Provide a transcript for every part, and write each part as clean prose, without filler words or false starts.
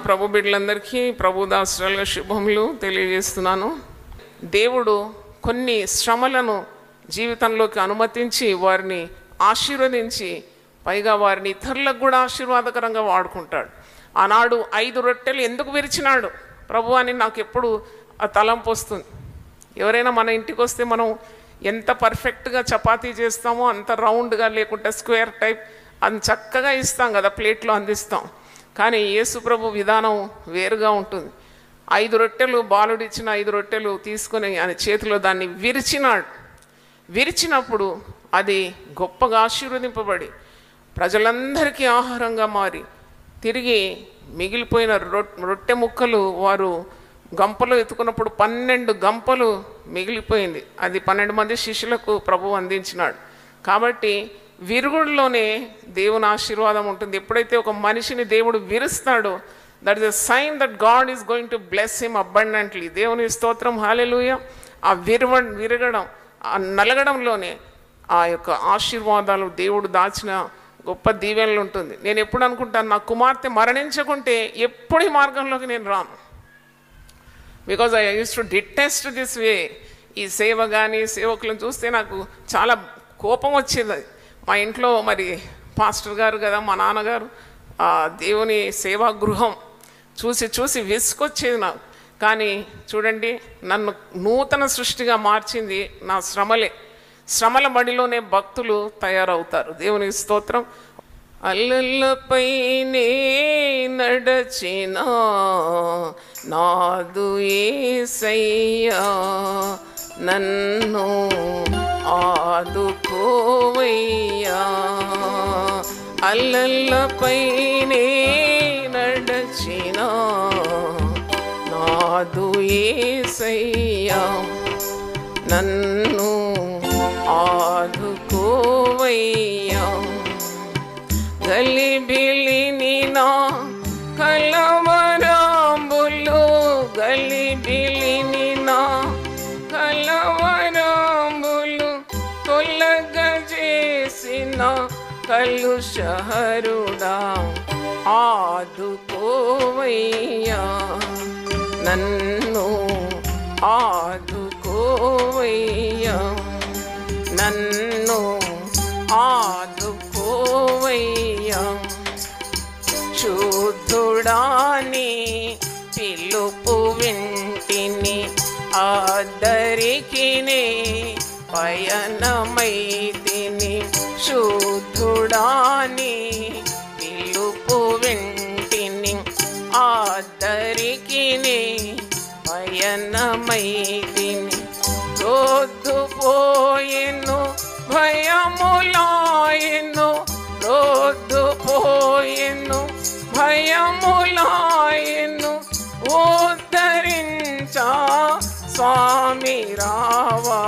ప్రభు బిడ్డలందరికీ ప్రభు దాసురాలుగా శుభములు తెలియజేస్తున్నాను. దేవుడు కొన్ని శ్రమలను జీవితంలోకి అనుమతించి వారిని ఆశీర్వదించి పైగా వారిని ఇతరులకు కూడా ఆశీర్వాదకరంగా వాడుకుంటాడు. ఆనాడు 5 రొట్టెలు ఎందుకు విరిచినాడు ప్రభు అని నాకు ఎప్పుడు ఆ తలంపు వస్తుంది. ఎవరైనా మన ఇంటికి వస్తే మనం ఎంత పర్ఫెక్ట్గా చపాతీ చేస్తామో అంత రౌండ్గా లేకుంటే స్క్వేర్ టైప్ అంత చక్కగా ఇస్తాం కదా, ప్లేట్లో అందిస్తాం. కానీ యేసు ప్రభు విధానం వేరుగా ఉంటుంది. 5 రొట్టెలు బాలుడిచ్చిన 5 రొట్టెలు తీసుకొని ఆయన చేతిలో దాన్ని విరిచినాడు. విరిచినప్పుడు అది గొప్పగా ఆశీర్వదింపబడి ప్రజలందరికీ ఆహారంగా మారి తిరిగి మిగిలిపోయిన రొట్టె ముక్కలు వారు గంపలో ఎత్తుకున్నప్పుడు 12 గంపలు మిగిలిపోయింది. అది 12 మంది శిష్యులకు ప్రభు అందించినాడు. కాబట్టి విరుగుడులోనే దేవుని ఆశీర్వాదం ఉంటుంది. ఎప్పుడైతే ఒక మనిషిని దేవుడు విరుస్తాడో that is a sign that God is going to bless him abundantly. దేవుని స్తోత్రం, హల్లెలూయా. ఆ విరగడం ఆ నలగడంలోనే ఆ యొక్క ఆశీర్వాదాలు దేవుడు దాచిన గొప్ప దీవెనలు ఉంటుంది. నేను ఎప్పుడు అనుకుంటాను, నా కుమార్తె మరణించకుంటే ఎప్పుడు ఈ మార్గంలోకి నేను రాను. Because I use to detest this way. ఈ సేవ కానీ సేవకులను చూస్తే నాకు చాలా కోపం వచ్చేది. మా ఇంట్లో మరి పాస్టర్ గారు కదా, మా నాన్నగారు దేవుని సేవా గృహం చూసి చూసి విసుకొచ్చేది నాకు. కానీ చూడండి, నన్ను నూతన సృష్టిగా మార్చింది నా శ్రమలే. శ్రమల బడిలోనే భక్తులు తయారవుతారు. దేవుని స్తోత్రం. అల్లలపైనే నడచిన నాదు యేసయ్యా, నన్ను ఆదుకోవయ్యా. అల్లలపైనే నడచిన నాదు యేసయ్యా, నన్ను ఆదుకోవయ్యా. గలిబిలిని నా కలవరంబులు, గలిబిలిని నా కలవరంబులు తొలగజేసిన కలుషహరుడా, ఆదుకోవయ్యా, నన్ను ఆదుకోవయ్యా, నన్ను ఆదుకోవయ్యా. శుద్ధుడాని పిలుపు వింటిని, ఆదరికినే పయనమైతిని. శుద్ధుడాని పిలుపు వింటిని, ఆదరికినే పయనమైతిని. రొద్దుపోయెను భయములాయెను, రొద్దుపోయెను భయములాయెను. ఉద్ధరించా స్వామి రావా,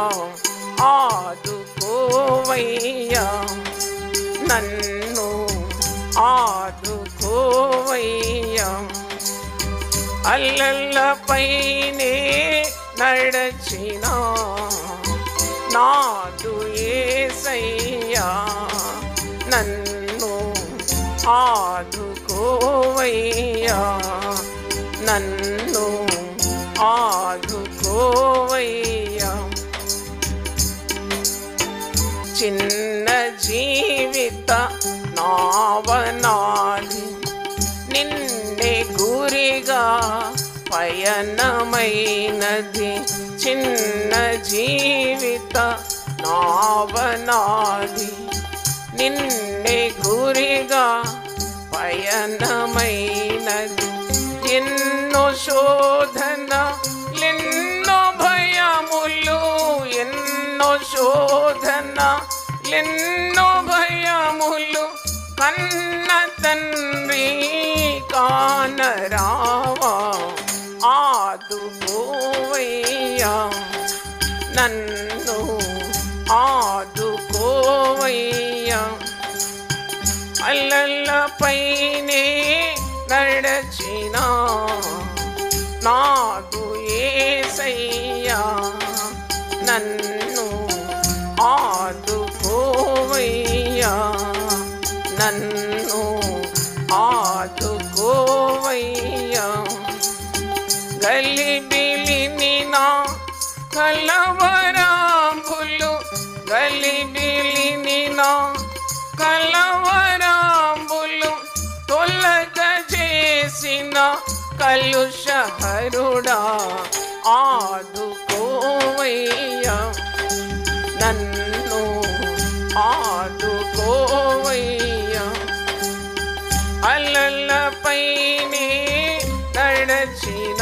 ఆదుకోవయ్యా, నన్ను ఆదుకోవయ్యా. అల్లలపైనే నడచిన నాదు యేసయ్యా, నన్ను ఆదుకోవయ్యా, నన్ను ఆదుకోవయ్యా. చిన్న జీవిత నావనాది, నిన్నే గురిగా పయనమైనది. చిన్న జీవిత నావనాది, నిన్నే గురిగా పయనమైనది. ఎన్నో శోధన ఎన్నో భయములు, ఎన్నో శోధన ఎన్నో భయములు. కన్న తండ్రి కానరావా, ఆదుకోవయ్యా, నన్ను ఆదుకోవయ్యా. అల్లలపైనే నడచిన నాదు యేసయ్యా, నన్ను ఆదుకోవయ్యా, నన్ను ఆదుకోవయ్యా. గలిబిలిని నా కలవరాంబులు, గలిబిలిని నా కలవరాంబులు తొలగ చేసిన కలుషహరుడా, ఆదుకోవయ్యా నన్ను, ఆదుకోవయ్యా. అలలపైనే నడచిన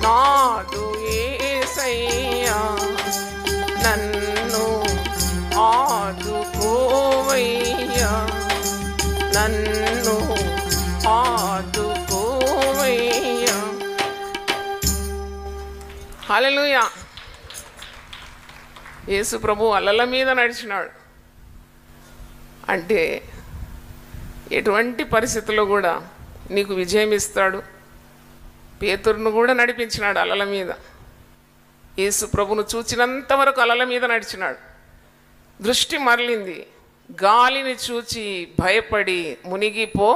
నాదు యేసయ్యా, నన్ను ఆదుకోవయ్యా, నన్ను ఆదుకోవయ్యా. హల్లెలూయా. యేసు ప్రభు అలల మీద నడిచినాడు అంటే ఎటువంటి పరిస్థితుల్లో కూడా నీకు విజయం ఇస్తాడు. పేతురును కూడా నడిపించినాడు అలల మీద. యేసు ప్రభును చూచినంత వరకు అలల మీద నడిచినాడు. దృష్టి మరలింది, గాలిని చూచి భయపడి మునిగిపో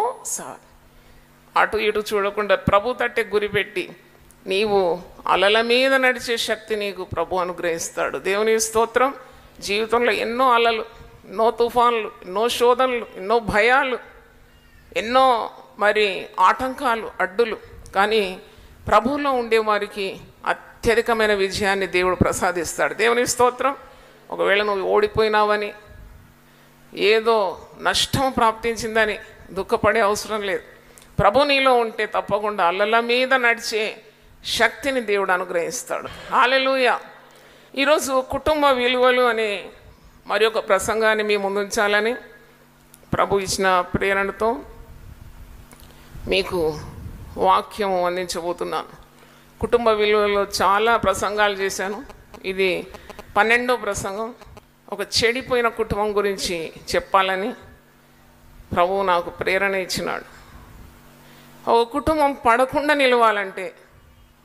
అటు ఇటు చూడకుండా ప్రభు తట్టే గురిపెట్టి నీవు అలల మీద నడిచే శక్తి నీకు ప్రభు అనుగ్రహిస్తాడు. దేవుని స్తోత్రం. జీవితంలో ఎన్నో అలలు, ఎన్నో తుఫాన్లు, ఎన్నో శోధనలు, ఎన్నో భయాలు, ఎన్నో మరి ఆటంకాలు, అడ్డులు, కానీ ప్రభువులో ఉండే వారికి అత్యధికమైన విజయాన్ని దేవుడు ప్రసాదిస్తాడు. దేవుని స్తోత్రం. ఒకవేళ నువ్వు ఓడిపోయినావని, ఏదో నష్టం ప్రాప్తించిందని దుఃఖపడే అవసరం లేదు. ప్రభు నీలో ఉంటే తప్పకుండా అలల మీద నడిచే శక్తిని దేవుడు అనుగ్రహిస్తాడు. హల్లెలూయా. ఈరోజు కుటుంబ విలువలు అనే మరి ఒక ప్రసంగాన్ని మీ ముందుంచాలని ప్రభు ఇచ్చిన ప్రేరణతో మీకు వాక్యం అందించబోతున్నాను. కుటుంబ విలువలో చాలా ప్రసంగాలు చేశాను. ఇది 12వ ప్రసంగం. ఒక చెడిపోయిన కుటుంబం గురించి చెప్పాలని ప్రభువు నాకు ప్రేరణ ఇచ్చినాడు. ఒక కుటుంబం పడకుండా నిలవాలంటే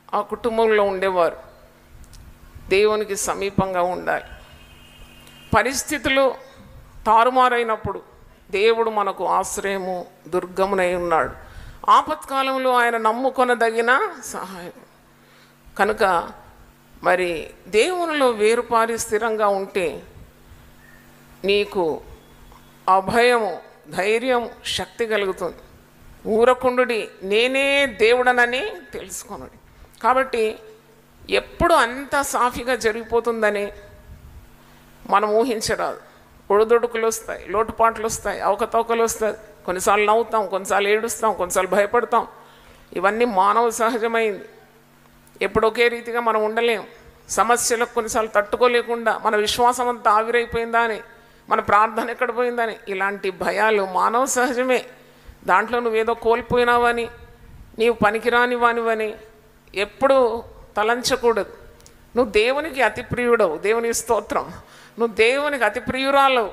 ఆ కుటుంబంలో ఉండేవారు దేవునికి సమీపంగా ఉండాలి. పరిస్థితులు తారుమారైనప్పుడు దేవుడు మనకు ఆశ్రయము, దుర్గమునై ఉన్నాడు. ఆపత్కాలంలో ఆయన నమ్ముకొనదగిన సహాయం. కనుక మరి దేవునిలో వేరుపారి స్థిరంగా ఉంటే నీకు అభయము, ధైర్యం, శక్తి కలుగుతుంది. ఊరకుండుడి, నేనే దేవుడనని తెలుసుకొనుడి. కాబట్టి ఎప్పుడు అంత సాఫీగా జరిగిపోతుందని మనం ఊహించరాదు. ఒడిదొడుకులు వస్తాయి, లోటుపాట్లు వస్తాయి, అవకతవకలు వస్తాయి. కొన్నిసార్లు నవ్వుతాం, కొన్నిసార్లు ఏడుస్తాం, కొన్నిసార్లు భయపడతాం. ఇవన్నీ మానవ సహజమైంది. ఎప్పుడు ఒకే రీతిగా మనం ఉండలేం. సమస్యలకు కొన్నిసార్లు తట్టుకోలేకుండా మన విశ్వాసం అంతా ఆవిరైపోయిందా అని, మన ప్రార్థన ఎక్కడ పోయిందని, ఇలాంటి భయాలు మానవ సహజమే. దాంట్లో నువ్వేదో కోల్పోయినావని, నీవు పనికిరాని వానివని ఎప్పుడూ తలంచకూడదు. నువ్వు దేవునికి అతి ప్రియుడవు. దేవుని స్తోత్రం. నువ్వు దేవునికి అతి ప్రియురాలవు,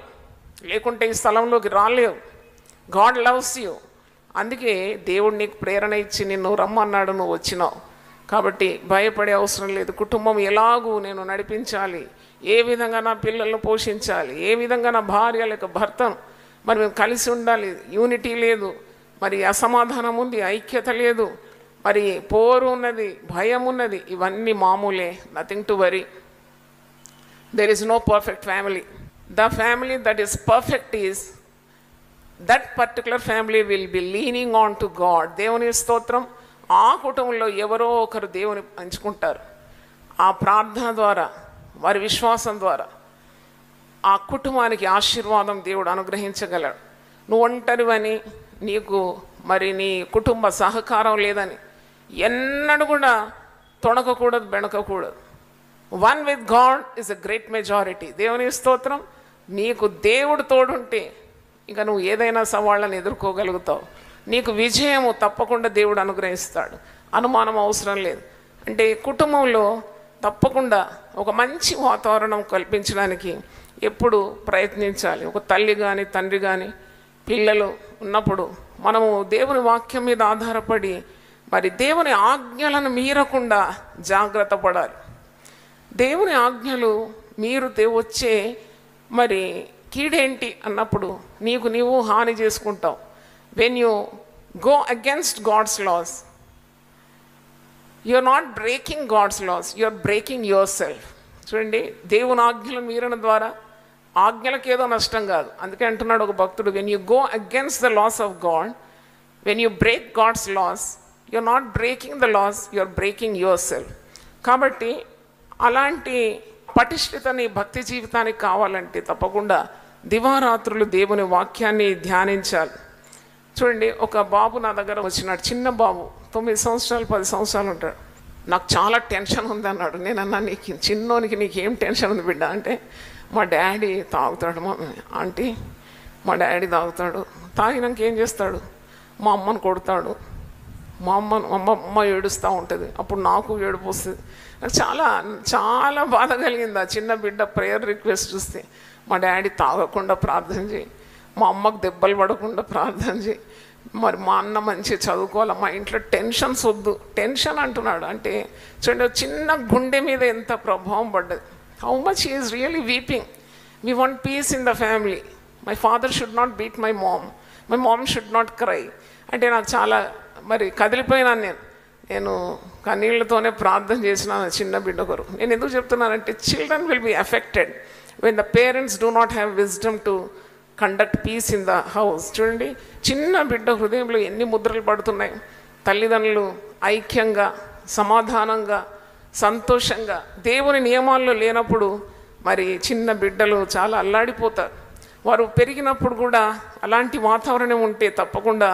లేకుంటే ఈ స్థలంలోకి రాలేవు. God loves you. అందుకే దేవుడు నీకు ప్రేరణ ఇచ్చి నిన్ను రమ్మన్నాడు, నువ్వు వచ్చినావు. కాబట్టి భయపడే అవసరం లేదు. కుటుంబం ఎలాగూ నేను నడిపించాలి, ఏ విధంగా నా పిల్లలను పోషించాలి, ఏ విధంగా నా భార్య లేక భర్తను మరి మేము కలిసి ఉండాలి. యూనిటీ లేదు, మరి అసమాధానం ఉంది, ఐక్యత లేదు, మరి పోరు ఉన్నది, భయం ఉన్నది. ఇవన్నీ మామూలే. Nothing to worry. There is no perfect family. The family that is perfect is that particular family will be leaning on to God. దేవుని స్తోత్రం. ఆ కుటుంబంలో ఎవరో ఒకరు దేవుని పంచుకుంటారు. ఆ ప్రార్థన ద్వారా, వారి విశ్వాసం ద్వారా ఆ కుటుంబానికి ఆశీర్వాదం దేవుడు అనుగ్రహించగలడు. నువ్వు ఒంటరివని, నీకు మరి నీ కుటుంబ సహకారం లేదని ఎన్నడూ కూడా తొణకకూడదు, బెణకకూడదు. One with God is a great majority. దేవుని స్తోత్రం. నీకు దేవుడు తోడుంటే ఇంకా నువ్వు ఏదైనా సవాళ్ళని ఎదుర్కోగలుగుతావు. నీకు విజయము తప్పకుండా దేవుడు అనుగ్రహిస్తాడు. అనుమానం అవసరం లేదు. అంటే కుటుంబంలో తప్పకుండా ఒక మంచి వాతావరణం కల్పించడానికి ఎప్పుడు ప్రయత్నించాలి. ఒక తల్లి కానీ తండ్రి కానీ పిల్లలు ఉన్నప్పుడు మనము దేవుని వాక్యం మీద ఆధారపడి మరి దేవుని ఆజ్ఞలను మీరకుండా జాగ్రత్త పడాలి. దేవుని ఆజ్ఞలు మీరుతే వచ్చే మరి కీడేంటి అన్నప్పుడు నీకు నీవు హాని చేసుకుంటావు. When you go against God's laws, are not breaking God's laws, you are breaking yourself. చూడండి, దేవుని ఆజ్ఞలు మీరడం ద్వారా ఆజ్ఞలకు ఏదో నష్టం కాదు. అందుకే అంటున్నాడు ఒక భక్తుడు, when you go against the laws of God, when you break God's laws, you are not breaking the laws, you are breaking yourself. కాబట్టి అలాంటి పటిష్టత నీ భక్తి జీవితానికి కావాలంటే తప్పకుండా దివారాత్రులు దేవుని వాక్యాన్ని ధ్యానించాలి. చూడండి, ఒక బాబు నా దగ్గర వచ్చినాడు, చిన్న బాబు, 9 సంవత్సరాలు 10 సంవత్సరాలు ఉంటాడు. నాకు చాలా టెన్షన్ ఉంది అన్నాడు. నేను అన్నా, నీకు చిన్నోనికి నీకేం టెన్షన్ ఉంది బిడ్డ అంటే, మా డాడీ తాగుతాడు ఆంటీ, మా డాడీ తాగుతాడు, తాగినాక ఏం చేస్తాడు, మా అమ్మను కొడతాడు, మా అమ్మ ఏడుస్తూ ఉంటుంది, అప్పుడు నాకు ఏడుపు వస్తుంది. నాకు చాలా చాలా బాధ కలిగింది ఆ చిన్న బిడ్డ ప్రేయర్ రిక్వెస్ట్ చూస్తే. మా డాడీ తాగకుండా ప్రార్థన చేయి, మా అమ్మకు దెబ్బలు పడకుండా ప్రార్థన చేయి, మరి మా అన్న మంచిగా చదువుకోవాలి, మా ఇంట్లో టెన్షన్స్ వద్దు. టెన్షన్ అంటున్నాడు అంటే చూడండి, చిన్న గుండె మీద ఎంత ప్రభావం పడ్డది. How much he is really weeping. We want peace in the family. My father should not beat my mom should not cry అంటే నాకు చాలా మరి కదిలిపోయినాను. నేను కన్నీళ్లతోనే ప్రార్థన చేసిన చిన్న బిడ్డ కొరకు. నేను ఎందుకు చెప్తున్నానంటే, children will be affected when the parents do not have wisdom to conduct peace in the house. చూడండి, చిన్న బిడ్డ హృదయంలో ఎన్ని ముద్రలు పడుతున్నాయి. తల్లిదండ్రులు ఐక్యంగా, సమాధానంగా, సంతోషంగా దేవుని నియమాల్లో లేనప్పుడు మరి చిన్న బిడ్డలు చాలా అల్లాడిపోతారు. వారు పెరిగినప్పుడు కూడా అలాంటి వాతావరణం ఉంటే తప్పకుండా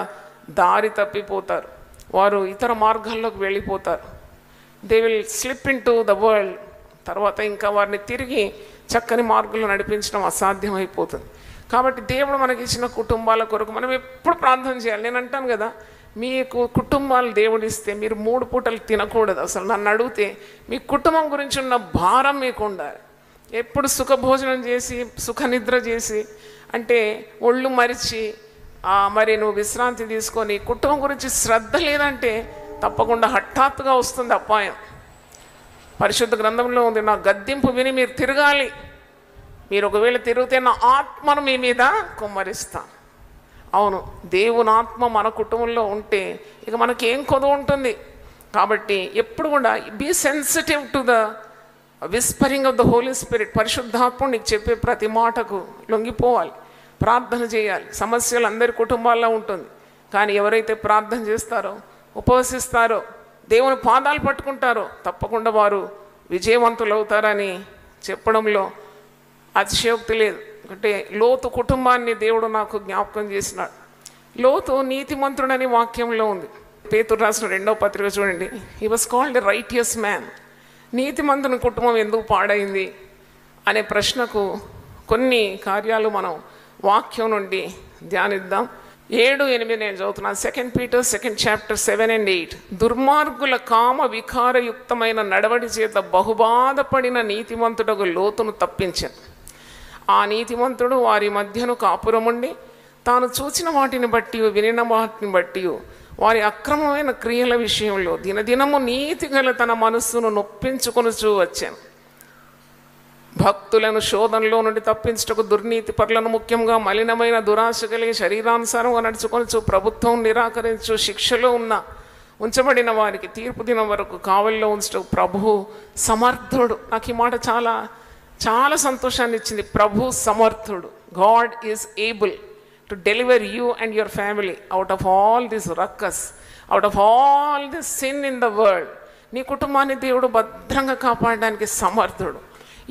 దారి తప్పిపోతారు, వారు ఇతర మార్గాల్లోకి వెళ్ళిపోతారు. They will slip in to the world. తర్వాత ఇంకా వారిని తిరిగి చక్కని మార్గంలో నడిపించడం అసాధ్యమైపోతుంది. కాబట్టి దేవుడు మనకి ఇచ్చిన కుటుంబాల కొరకు మనం ఎప్పుడు ప్రార్థన చేయాలి. నేను అంటాను కదా, మీకు కుటుంబాలు దేవుడిస్తే మీరు 3 పూటలు తినకూడదు. అసలు నన్ను అడిగితే మీ కుటుంబం గురించి ఉన్న భారం మీకు ఉండాలి. ఎప్పుడు సుఖభోజనం చేసి సుఖనిద్ర చేసి అంటే ఒళ్ళు మరిచి మరి నువ్వు విశ్రాంతి తీసుకొని కుటుంబం గురించి శ్రద్ధ లేదంటే తప్పకుండా హఠాత్తుగా వస్తుంది అపాయం. పరిశుద్ధ గ్రంథంలో ఉంది, నా గద్దింపు విని మీరు తిరగాలి, మీరు ఒకవేళ తిరిగితే నా ఆత్మను మీ మీద కుమ్మరిస్తాను. అవును, దేవుని ఆత్మ మన కుటుంబంలో ఉంటే ఇక మనకేం కొదువు ఉంటుంది. కాబట్టి ఎప్పుడు కూడా be sensitive to the whispering of the Holy Spirit. పరిశుద్ధాత్మ నీకు చెప్పే ప్రతి మాటకు లొంగిపోవాలి, ప్రార్థన చేయాలి. సమస్యలు అందరి కుటుంబాల్లో ఉంటుంది, కానీ ఎవరైతే ప్రార్థన చేస్తారో, ఉపవసిస్తారో, దేవుని పాదాలు పట్టుకుంటారో తప్పకుండా వారు విజయవంతులు అవుతారని చెప్పడంలో అతిశయోక్తి లేదు. అంటే లోతు కుటుంబాన్ని దేవుడు నాకు జ్ఞాపకం చేసినాడు. లోతు నీతిమంతుడని వాక్యంలో ఉంది. పేతురు రాసిన 2వ పత్రిక చూడండి, he was called a righteous man. నీతిమంతుని కుటుంబం ఎందుకు పాడైంది అనే ప్రశ్నకు కొన్ని కార్యాలు మనం వాక్యం నుండి ధ్యానిద్దాం. 7, 8 నేను చదువుతున్నాను. 2 Peter 2nd chapter 7 and 8. దుర్మార్గుల కామ వికారయుక్తమైన నడవడి చేత బహుబాధపడిన నీతిమంతుడకు లోతును తప్పించాను. ఆ నీతిమంతుడు వారి మధ్యను కాపురముండి తాను చూచిన వాటిని బట్టి వినిన వాటిని బట్టి వారి అక్రమమైన క్రియల విషయంలో దినదినము నీతిగల తన మనస్సును నొప్పించుకొనుచూ వచ్చాను. భక్తులను శోధనలో నుండి తప్పించుటకు దుర్నీతి పరులను, ముఖ్యంగా మలినమైన దురాశ కలిగి శరీరానుసారంగా నడుచుకొనుచు ప్రభుత్వం నిరాకరించు శిక్షలో ఉంచబడిన వారికి తీర్పు దినం వరకు కావలిలో ఉంచటకు ప్రభువు సమర్థుడు. నాకు ఈ మాట చాలా చాలా సంతోషాన్ని ఇచ్చింది. ప్రభు సమర్థుడు. God is able to deliver you and your family out of all this ruckus, out of all this sin in the world. నీ కుటుంబాన్ని దేవుడు భద్రంగా కాపాడడానికి సమర్థుడు.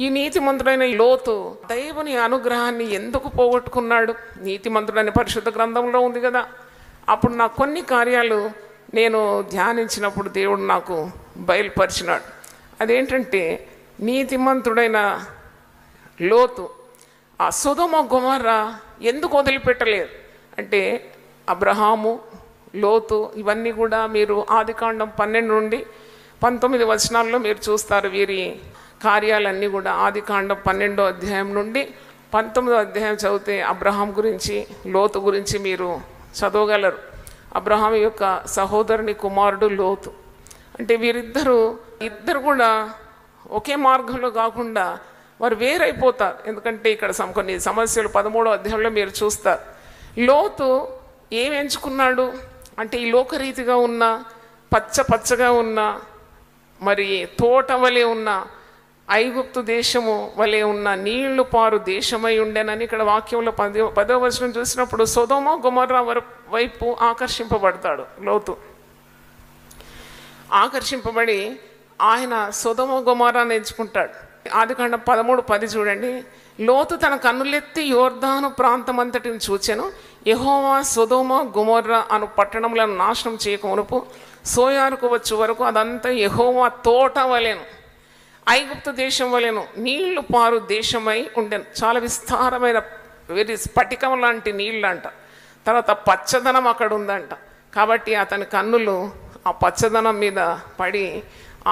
ఈ నీతిమంతుడైన లోతు దేవుని అనుగ్రహాన్ని ఎందుకు పోగొట్టుకున్నాడు? నీతిమంతుడని పరిశుద్ధ గ్రంథంలో ఉంది కదా. అప్పుడు నా కొన్ని కార్యాలు నేను ధ్యానించినప్పుడు దేవుడు నాకు బయలుపరిచినాడు. అదేంటంటే, నీతిమంతుడైన లోతు ఆ సొదొమ గొమొర్రా ఎందుకు వదిలిపెట్టలేదు అంటే, అబ్రహాము, లోతు ఇవన్నీ కూడా మీరు ఆదికాండం 12 నుండి 19 వచనాల్లో మీరు చూస్తారు. వీరి కార్యాలన్నీ కూడా ఆదికాండం 12వ అధ్యాయం నుండి 19వ అధ్యాయం చదివితే అబ్రహాం గురించి, లోతు గురించి మీరు చదవగలరు. అబ్రహాం యొక్క సహోదరుని కుమారుడు లోతు. అంటే వీరిద్దరు కూడా ఒకే మార్గంలో కాకుండా వారు వేరైపోతారు. ఎందుకంటే ఇక్కడ కొన్ని సమస్యలు 13వ అధ్యాయంలో మీరు చూస్తారు. లోతు ఏం ఎంచుకున్నాడు అంటే, ఈ లోకరీతిగా ఉన్న పచ్చగా ఉన్న మరి తోట వలె ఉన్న ఐగుప్తు దేశము వలె ఉన్న నీళ్లు పారు దేశమై ఉండేనని ఇక్కడ వాక్యంలో 10వ వచనం చూసినప్పుడు సొదొమ గొమొర్రా వైపు ఆకర్షింపబడతాడు లోతు. ఆకర్షింపబడి ఆయన సొదొమ గొమొర్రాను ఎంచుకుంటాడు. ఆదికాండం 13:10 చూడండి. లోతు తన కన్నులెత్తి యోర్దాను ప్రాంతం అంతటిని చూచెను. యెహోవా సొదొమ గొమొర్రా అను పట్టణములను నాశనం చేయకమునుపు సోయారుకు వచ్చు వరకు అదంతా యెహోవా తోట వలెను, ఐగుప్తు దేశం వలెను, నీళ్లు పారు దేశమై ఉండెను. చాలా విస్తారమైన స్ఫటికం లాంటి నీళ్ళు అంట. తర్వాత పచ్చదనం అక్కడ ఉందంట. కాబట్టి అతని కన్నులు ఆ పచ్చదనం మీద పడి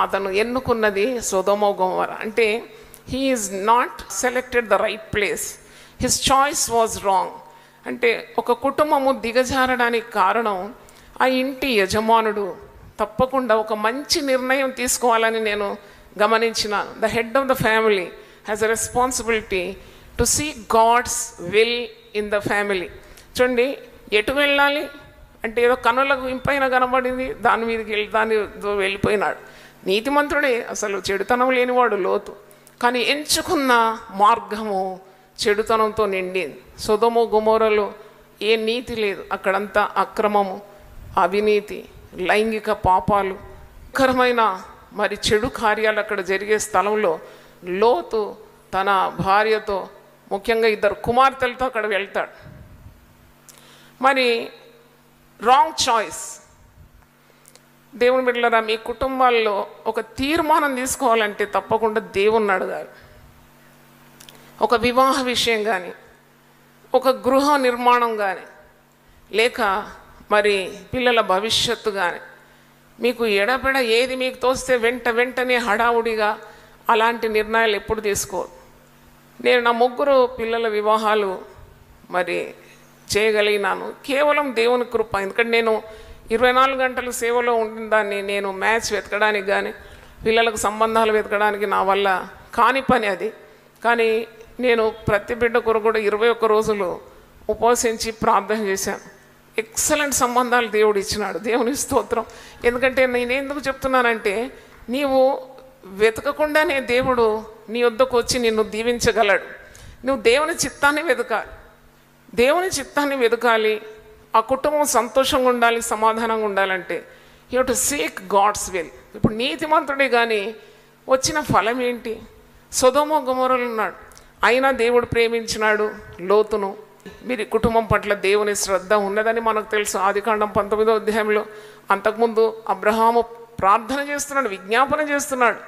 అతను ఎన్నుకున్నది సొదొమ గొమొర్రా. అంటే he is not selected the right place, his choice was wrong. అంటే ఒక కుటుంబము దిగజారడానికి కారణం ఆ ఇంటి యజమానుడు తప్పకుండా ఒక మంచి నిర్ణయం తీసుకోవాలని నేను గమనించినాను. The head of the family has a responsibility to see God's will in the family. చూడండి, ఎటు వెళ్ళాలి అంటే ఏదో కన్నులకు ఇంపైన కనబడింది, దాని మీదకి వెళ్ళిపోయినాడు. నీతిమంతుడే, అసలు చెడుతనం లేనివాడు లోతు. కానీ ఎంచుకున్న మార్గము చెడుతనంతో నిండింది. సొదొమ గొమొర్రాలో ఏ నీతి లేదు, అక్కడంతా అక్రమము, అవినీతి, లైంగిక పాపాలు, కరమైన మరి చెడు కార్యాలు అక్కడ జరిగే స్థలంలో లోతు తన భార్యతో, ముఖ్యంగా 2 కుమార్తెలతో అక్కడ వెళ్తాడు. మరి రాంగ్ చాయిస్. దేవుని బిడ్డలారా, మీ కుటుంబాల్లో ఒక తీర్మానం తీసుకోవాలంటే తప్పకుండా దేవుణ్ణి అడగాలి. ఒక వివాహ విషయం కానీ, ఒక గృహ నిర్మాణం కానీ, లేక మరి పిల్లల భవిష్యత్తు కానీ, మీకు ఎడబెడ ఏది మీకు తోస్తే వెంటనే హడావుడిగా అలాంటి నిర్ణయాలు ఎప్పుడు తీసుకోవద్దు. నేను నా 3 పిల్లల వివాహాలు మరి చేయగలిగినాను కేవలం దేవుని కృప. ఎందుకంటే నేను 24 గంటలు సేవలో ఉండిన దాన్ని నేను మ్యాచ్ వెతకడానికి కానీ, పిల్లలకు సంబంధాలు వెతకడానికి నా వల్ల కాని పని అది. కానీ నేను ప్రతి బిడ్డ కొరకు కూడా 21 రోజులు ఉపవసించి ప్రార్థన చేశాను. ఎక్సలెంట్ సంబంధాలు దేవుడు ఇచ్చినాడు. దేవుని స్తోత్రం. ఎందుకంటే నేను ఎందుకు చెప్తున్నానంటే, నీవు వెతకకుండానే దేవుడు నీ వద్దకు వచ్చి నిన్ను దీవించగలడు. నువ్వు దేవుని చిత్తాన్ని వెతకాలి, దేవుని చిత్తాన్ని వెతకాలి. ఆ కుటుంబం సంతోషంగా ఉండాలి, సమాధానంగా ఉండాలంటే you have to seek God's will. ఇప్పుడు నీతిమంతుడే కానీ వచ్చిన ఫలం ఏంటి? సొదొమ గొమొర్రాలో ఉన్నాడు, అయినా దేవుడు ప్రేమించినాడు లోతును. మీరు కుటుంబం పట్ల దేవుని శ్రద్ధ ఉన్నదని మనకు తెలుసు. ఆదికాండం 19వ అధ్యాయంలో అంతకుముందు అబ్రహాము ప్రార్థన చేస్తున్నాడు, విజ్ఞాపన చేస్తున్నాడు.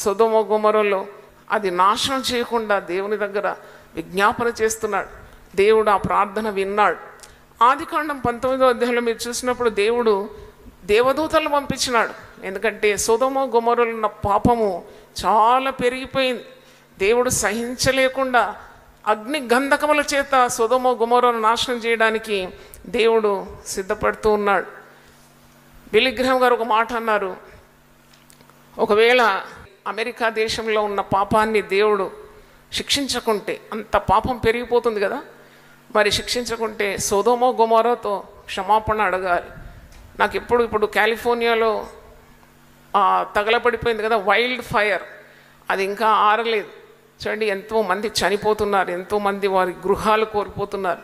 సొదొమ గొమొర్రాలో అది నాశనం చేయకుండా దేవుని దగ్గర విజ్ఞాపన చేస్తున్నాడు. దేవుడు ఆ ప్రార్థన విన్నాడు. ఆదికాండం 19వ అధ్యాయంలో మీరు చూసినప్పుడు దేవుడు దేవదూతలను పంపించినాడు. ఎందుకంటే సొదొమ గొమొర్రాలో ఉన్న పాపము చాలా పెరిగిపోయింది. దేవుడు సహించలేకుండా అగ్ని గంధకముల చేత సొదొమ గొమొర్రాను నాశనం చేయడానికి దేవుడు సిద్ధపడుతూ ఉన్నాడు. బిల్లీ గ్రహాం గారు ఒక మాట అన్నారు, ఒకవేళ అమెరికా దేశంలో ఉన్న పాపాన్ని దేవుడు శిక్షించకుంటే, అంత పాపం పెరిగిపోతుంది కదా, మరి శిక్షించకుంటే సొదొమ గొమొర్రాతో క్షమాపణ అడగాలి. నాకు ఇప్పుడు కాలిఫోర్నియాలో తగలబడిపోయింది కదా వైల్డ్ ఫైర్, అది ఇంకా ఆరలేదు. చూడండి, ఎంతోమంది చనిపోతున్నారు, ఎంతోమంది వారి గృహాలు కోల్పోతున్నారు.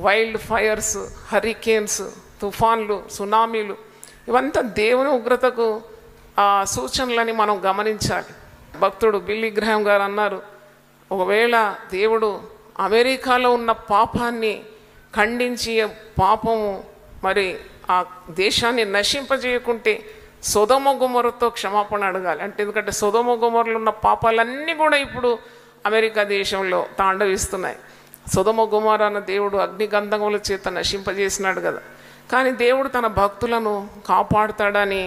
వైల్డ్ ఫైర్స్, హరికేన్స్, తుఫాన్లు, సునామీలు, ఇవంతా దేవుని ఉగ్రతకు సూచనలని మనం గమనించాలి. భక్తుడు బిల్లీ గ్రహాం గారు అన్నారు, ఒకవేళ దేవుడు అమెరికాలో ఉన్న పాపాన్ని ఖండించి పాపము మరి ఆ దేశాన్ని నశింపజేయకుంటే సొదొమ గొమొర్రాతో క్షమాపణ అడగాలి. అంటే ఎందుకంటే సొదొమ గొమొర్రాలో ఉన్న పాపాలన్నీ కూడా ఇప్పుడు అమెరికా దేశంలో తాండవిస్తున్నాయి. సొదొమ గొమొర్రాను దేవుడు అగ్నిగంధకముల చేత నశింపజేసినాడు కదా. కానీ దేవుడు తన భక్తులను కాపాడుతాడని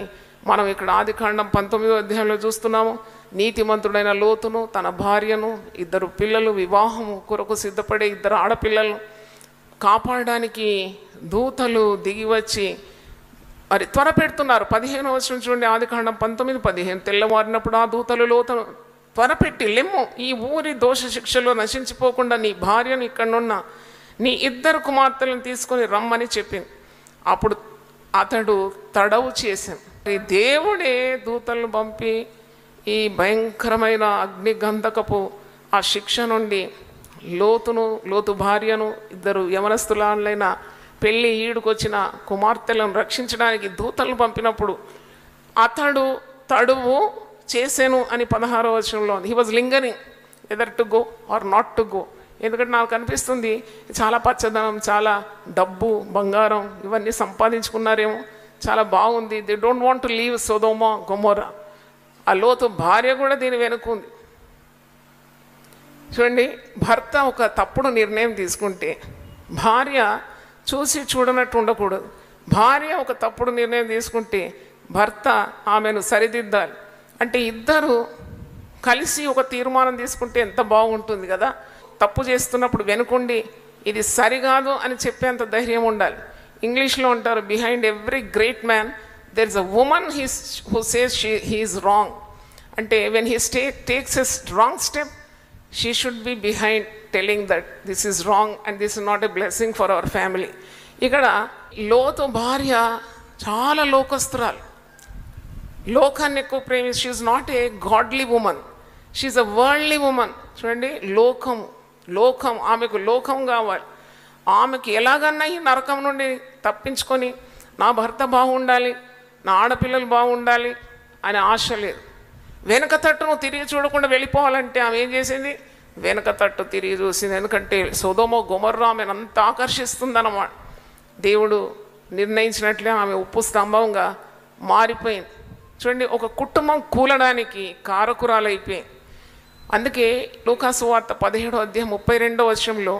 మనం ఇక్కడ ఆదికాండం 19వ అధ్యాయంలో చూస్తున్నాము. నీతిమంతుడైన లోతును, తన భార్యను, 2 పిల్లలు, వివాహము కొరకు సిద్ధపడే 2 ఆడపిల్లలను కాపాడడానికి దూతలు దిగి వచ్చి మరి త్వర పెడుతున్నారు. 15వ వచనం చూడండి, ఆదికాండం 19:15. తెల్లవారినప్పుడు ఆ దూతలు లోతును త్వరపెట్టి, లెమ్ము, ఈ ఊరి దోష శిక్షలో నశించిపోకుండా నీ భార్యను ఇక్కడున్న నీ 2 కుమార్తెలను తీసుకొని రమ్మని చెప్పింది. అప్పుడు అతడు తడవు చేశాను. ఈ దేవుడే దూతలను పంపి ఈ భయంకరమైన అగ్నిగంధకపు ఆ శిక్ష నుండి లోతు భార్యను, ఇద్దరు యవనస్తులైన పెళ్ళి ఈడుకొచ్చిన కుమార్తెలను రక్షించడానికి దూతలను పంపినప్పుడు అతడు తడువు చేసెను అని 16వ వచనంలో he was lingering whether to go or not to go. ఎందుకంటే నాకు అనిపిస్తుంది చాలా పచ్చదనం, చాలా డబ్బు, బంగారం ఇవన్నీ సంపాదించుకున్నారేమో, చాలా బాగుంది. They don't want to leave Sodom Gomorrah. ఆ లోతు భార్య కూడా దీని వెనుకుంది. చూడండి, భర్త ఒక తప్పుడు నిర్ణయం తీసుకుంటే భార్య చూసి చూడనట్టు ఉండకూడదు. భార్య ఒక తప్పుడు నిర్ణయం తీసుకుంటే భర్త ఆమెను సరిదిద్దాలి. అంటే ఇద్దరు కలిసి ఒక తీర్మానం తీసుకుంటే ఎంత బాగుంటుంది కదా. తప్పు చేస్తున్నప్పుడు వెనుకుండి ఇది సరికాదు అని చెప్పేంత ధైర్యం ఉండాలి. ఇంగ్లీష్లో అంటారు, behind every great man there is a woman who says he is wrong. అంటే when he takes a wrong step she should be behind telling that this is wrong and this is not a blessing for our family. ఇక్కడ Lot భార్య చాలా లోకస్తురాలు, లోకాన్ని ఎక్కువ ప్రేమించి, she is not a godly woman, she is a worldly woman. చూడండి, లోకం ఆమెకు లోకం కావాలి. ఆమెకు ఎలాగన్నా ఈ నరకం నుండి తప్పించుకొని నా భర్త బాగుండాలి, నా ఆడపిల్లలు బాగుండాలి అనే ఆశ లేదు. వెనక తట్టును తిరిగి చూడకుండా వెళ్ళిపోవాలంటే ఆమె ఏం చేసింది? వెనక తట్టు తిరిగి చూసింది. ఎందుకంటే సొదొమ గొమొర్రా ఆమెను అంత ఆకర్షిస్తుందన్నమాట. దేవుడు నిర్ణయించినట్లే ఆమె ఉప్పు స్తంభంగా మారిపోయింది. చూడండి, ఒక కుటుంబం కూలడానికి కారకురాలైపోయింది. అందుకే లూకాసు వార్త 17వ అధ్యాయం 32వ వచనంలో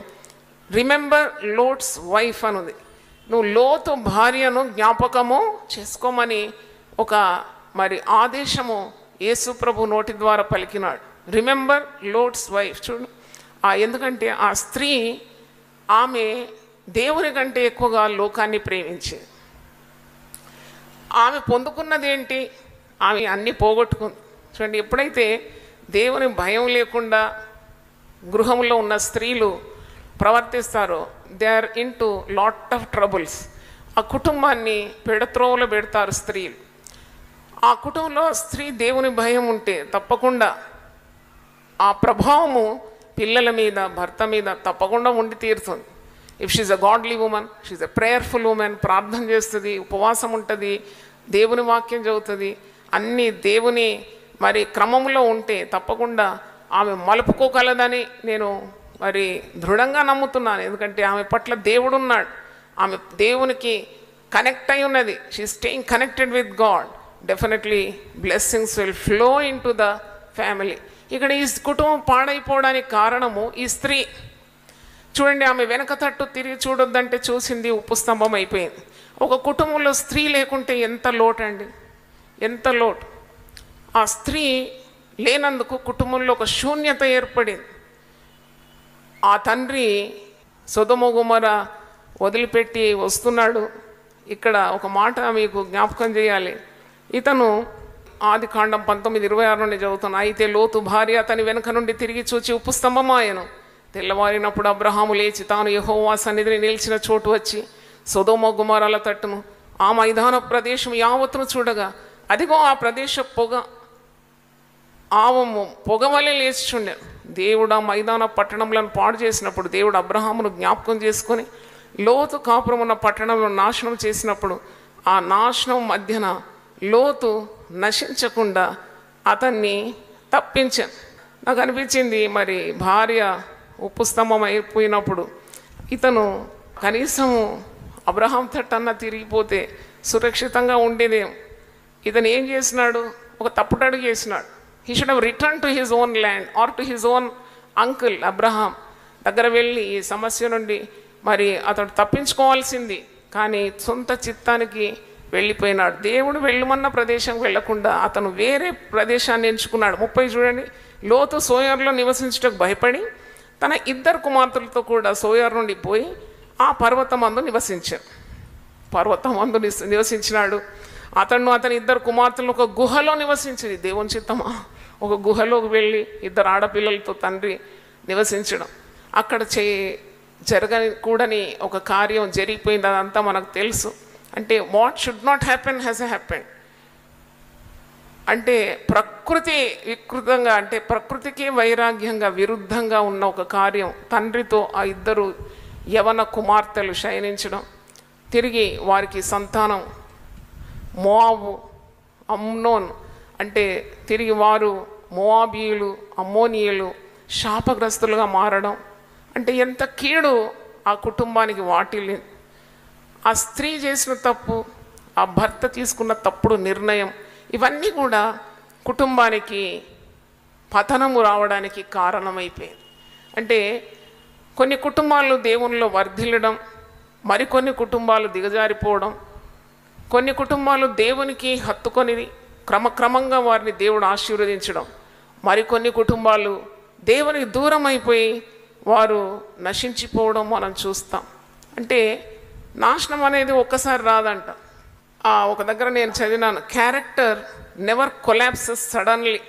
రిమెంబర్ లోట్స్ వైఫ్ అనుంది. నువ్వు లోతు భార్యను జ్ఞాపకము చేసుకోమని ఒక ఆదేశము యేసు ప్రభు నోటి ద్వారా పలికినాడు. Remember lots wife. చూడు, ఎందుకంటే ఆ స్త్రీ ఆమె దేవుని కంటే ఎక్కువగా లోకాన్ని ప్రేమించేది. ఆమె పొందుకున్నది ఏంటి? ఆమె అన్నీ పోగొట్టుకుంది. చూడండి, ఎప్పుడైతే దేవుని భయం లేకుండా గృహంలో ఉన్న స్త్రీలు ప్రవర్తిస్తారో they are into lot of troubles. ఆ కుటుంబాన్ని పెడత్రోవలో పెడతారు స్త్రీలు. ఆ కుటుంబంలో స్త్రీ దేవుని భయం ఉంటే తప్పకుండా ఆ ప్రభావము పిల్లల మీద, భర్త మీద తప్పకుండా ఉండి తీరుతుంది. If she's a godly women, she's a prayerful women, ప్రార్థన చేస్తుంది, ఉపవాసం ఉంటుంది, దేవుని వాక్యం చదువుతుంది, అన్నీ దేవుని క్రమంలో ఉంటే తప్పకుండా ఆమె మలుపుకోగలదని నేను దృఢంగా నమ్ముతున్నాను. ఎందుకంటే ఆమె పట్ల దేవుడు ఉన్నాడు, ఆమె దేవునికి కనెక్ట్ అయి ఉన్నది. She staying connected with God. Definitely blessings will flow in to the family. ఇక్కడ ఈ కుటుంబం పాడైపోవడానికి కారణము ఈ స్త్రీ. చూడండి, ఆమె వెనక తట్టు తిరిగి చూడొద్దంటే చూసింది, ఉప్పు స్తంభం అయిపోయింది. ఒక కుటుంబంలో స్త్రీ లేకుంటే ఎంత లోటు అండి, ఎంత లోటు. ఆ స్త్రీ లేనందుకు కుటుంబంలో ఒక శూన్యత ఏర్పడింది. ఆ తండ్రి సొదొమ గొమొర్రా వదిలిపెట్టి వస్తున్నాడు. ఇక్కడ ఒక మాట మీకు జ్ఞాపకం చేయాలి. ఇతను ఆదికాండం 19:26 నుండి చదువుతాను. అయితే లోతు భార్య అతని వెనుక నుండి తిరిగి చూచి ఉప్పు స్తంభమాయెను. తెల్లవారినప్పుడు అబ్రహాము లేచి తాను యెహోవా సన్నిధిని నిలిచిన చోటు వచ్చి సొదొమ గొమొర్రాల తట్టును ఆ మైదాన ప్రదేశం యావత్తును చూడగా అదిగో ఆ ప్రదేశ పొగవలె లేచుండే. దేవుడు ఆ మైదాన పట్టణంలను పాడు చేసినప్పుడు దేవుడు అబ్రహామును జ్ఞాపకం చేసుకొని లోతు కాపురం ఉన్న పట్టణంలో నాశనం చేసినప్పుడు ఆ నాశనం మధ్యన లోతు నశించకుండా అతన్ని తప్పించాను. నాకు అనిపించింది, భార్య ఉప్పు స్తంభం అయిపోయినప్పుడు ఇతను కనీసము అబ్రహాం తట్టన్న తిరిగిపోతే సురక్షితంగా ఉండేదేం. ఇతను ఏం చేసినాడు? ఒక తప్పుటడుగు చేసినాడు. He should have return to his own land or to his own uncle Abraham దగ్గర వెళ్ళి ఈ సమస్య నుండి అతడు తప్పించుకోవాల్సింది. కానీ సొంత చిత్తానికి వెళ్ళిపోయినాడు. దేవుడు వెళ్ళమన్న ప్రదేశం వెళ్లకుండా అతను వేరే ప్రదేశాన్ని ఎంచుకున్నాడు. 30 చూడండి, లోతు సోయర్లో నివసించటకు భయపడి తన 2 కుమార్తెలతో కూడా సోయర్ నుండి పోయి ఆ పర్వతమందు నివసించినాడు. అతని 2 కుమార్తెలు ఒక గుహలో నివసించింది. దేవుని చిత్తమా? ఒక గుహలోకి వెళ్ళి 2 ఆడపిల్లలతో తండ్రి నివసించడం, అక్కడ జరగకూడని ఒక కార్యం జరిగిపోయింది. అదంతా మనకు తెలుసు. అంటే what should not happen has happen. అంటే ప్రకృతి వికృతంగా, అంటే ప్రకృతికి వైరాగ్యంగా విరుద్ధంగా ఉన్న ఒక కార్యం. తండ్రితో ఆ ఇద్దరు యవన కుమార్తెలు శయనించడం, తిరిగి వారికి సంతానం మోవాబు, అమ్నోన్, అంటే తిరిగి వారు మోవాబీయులు, అమ్మోనియులు శాపగ్రస్తులుగా మారడం, అంటే ఎంత కీడు ఆ కుటుంబానికి వాటిల్లింది. ఆ స్త్రీ చేసిన తప్పు, ఆ భర్త తీసుకున్న తప్పుడు నిర్ణయం, ఇవన్నీ కూడా కుటుంబానికి పతనము రావడానికి కారణమైపోయింది. అంటే కొన్ని కుటుంబాలు దేవునిలో వర్ధిల్లడం, మరికొన్ని కుటుంబాలు దిగజారిపోవడం, కొన్ని కుటుంబాలు దేవునికి హత్తుకొని క్రమక్రమంగా వారిని దేవుడు ఆశీర్వదించడం, మరికొన్ని కుటుంబాలు దేవునికి దూరం అయిపోయి వారు నశించిపోవడం మనం చూస్తాం. అంటే నాశనం అనేది ఒక్కసారి రాదంట. ఒక దగ్గర నేను చదివినాను, character never collapses suddenly,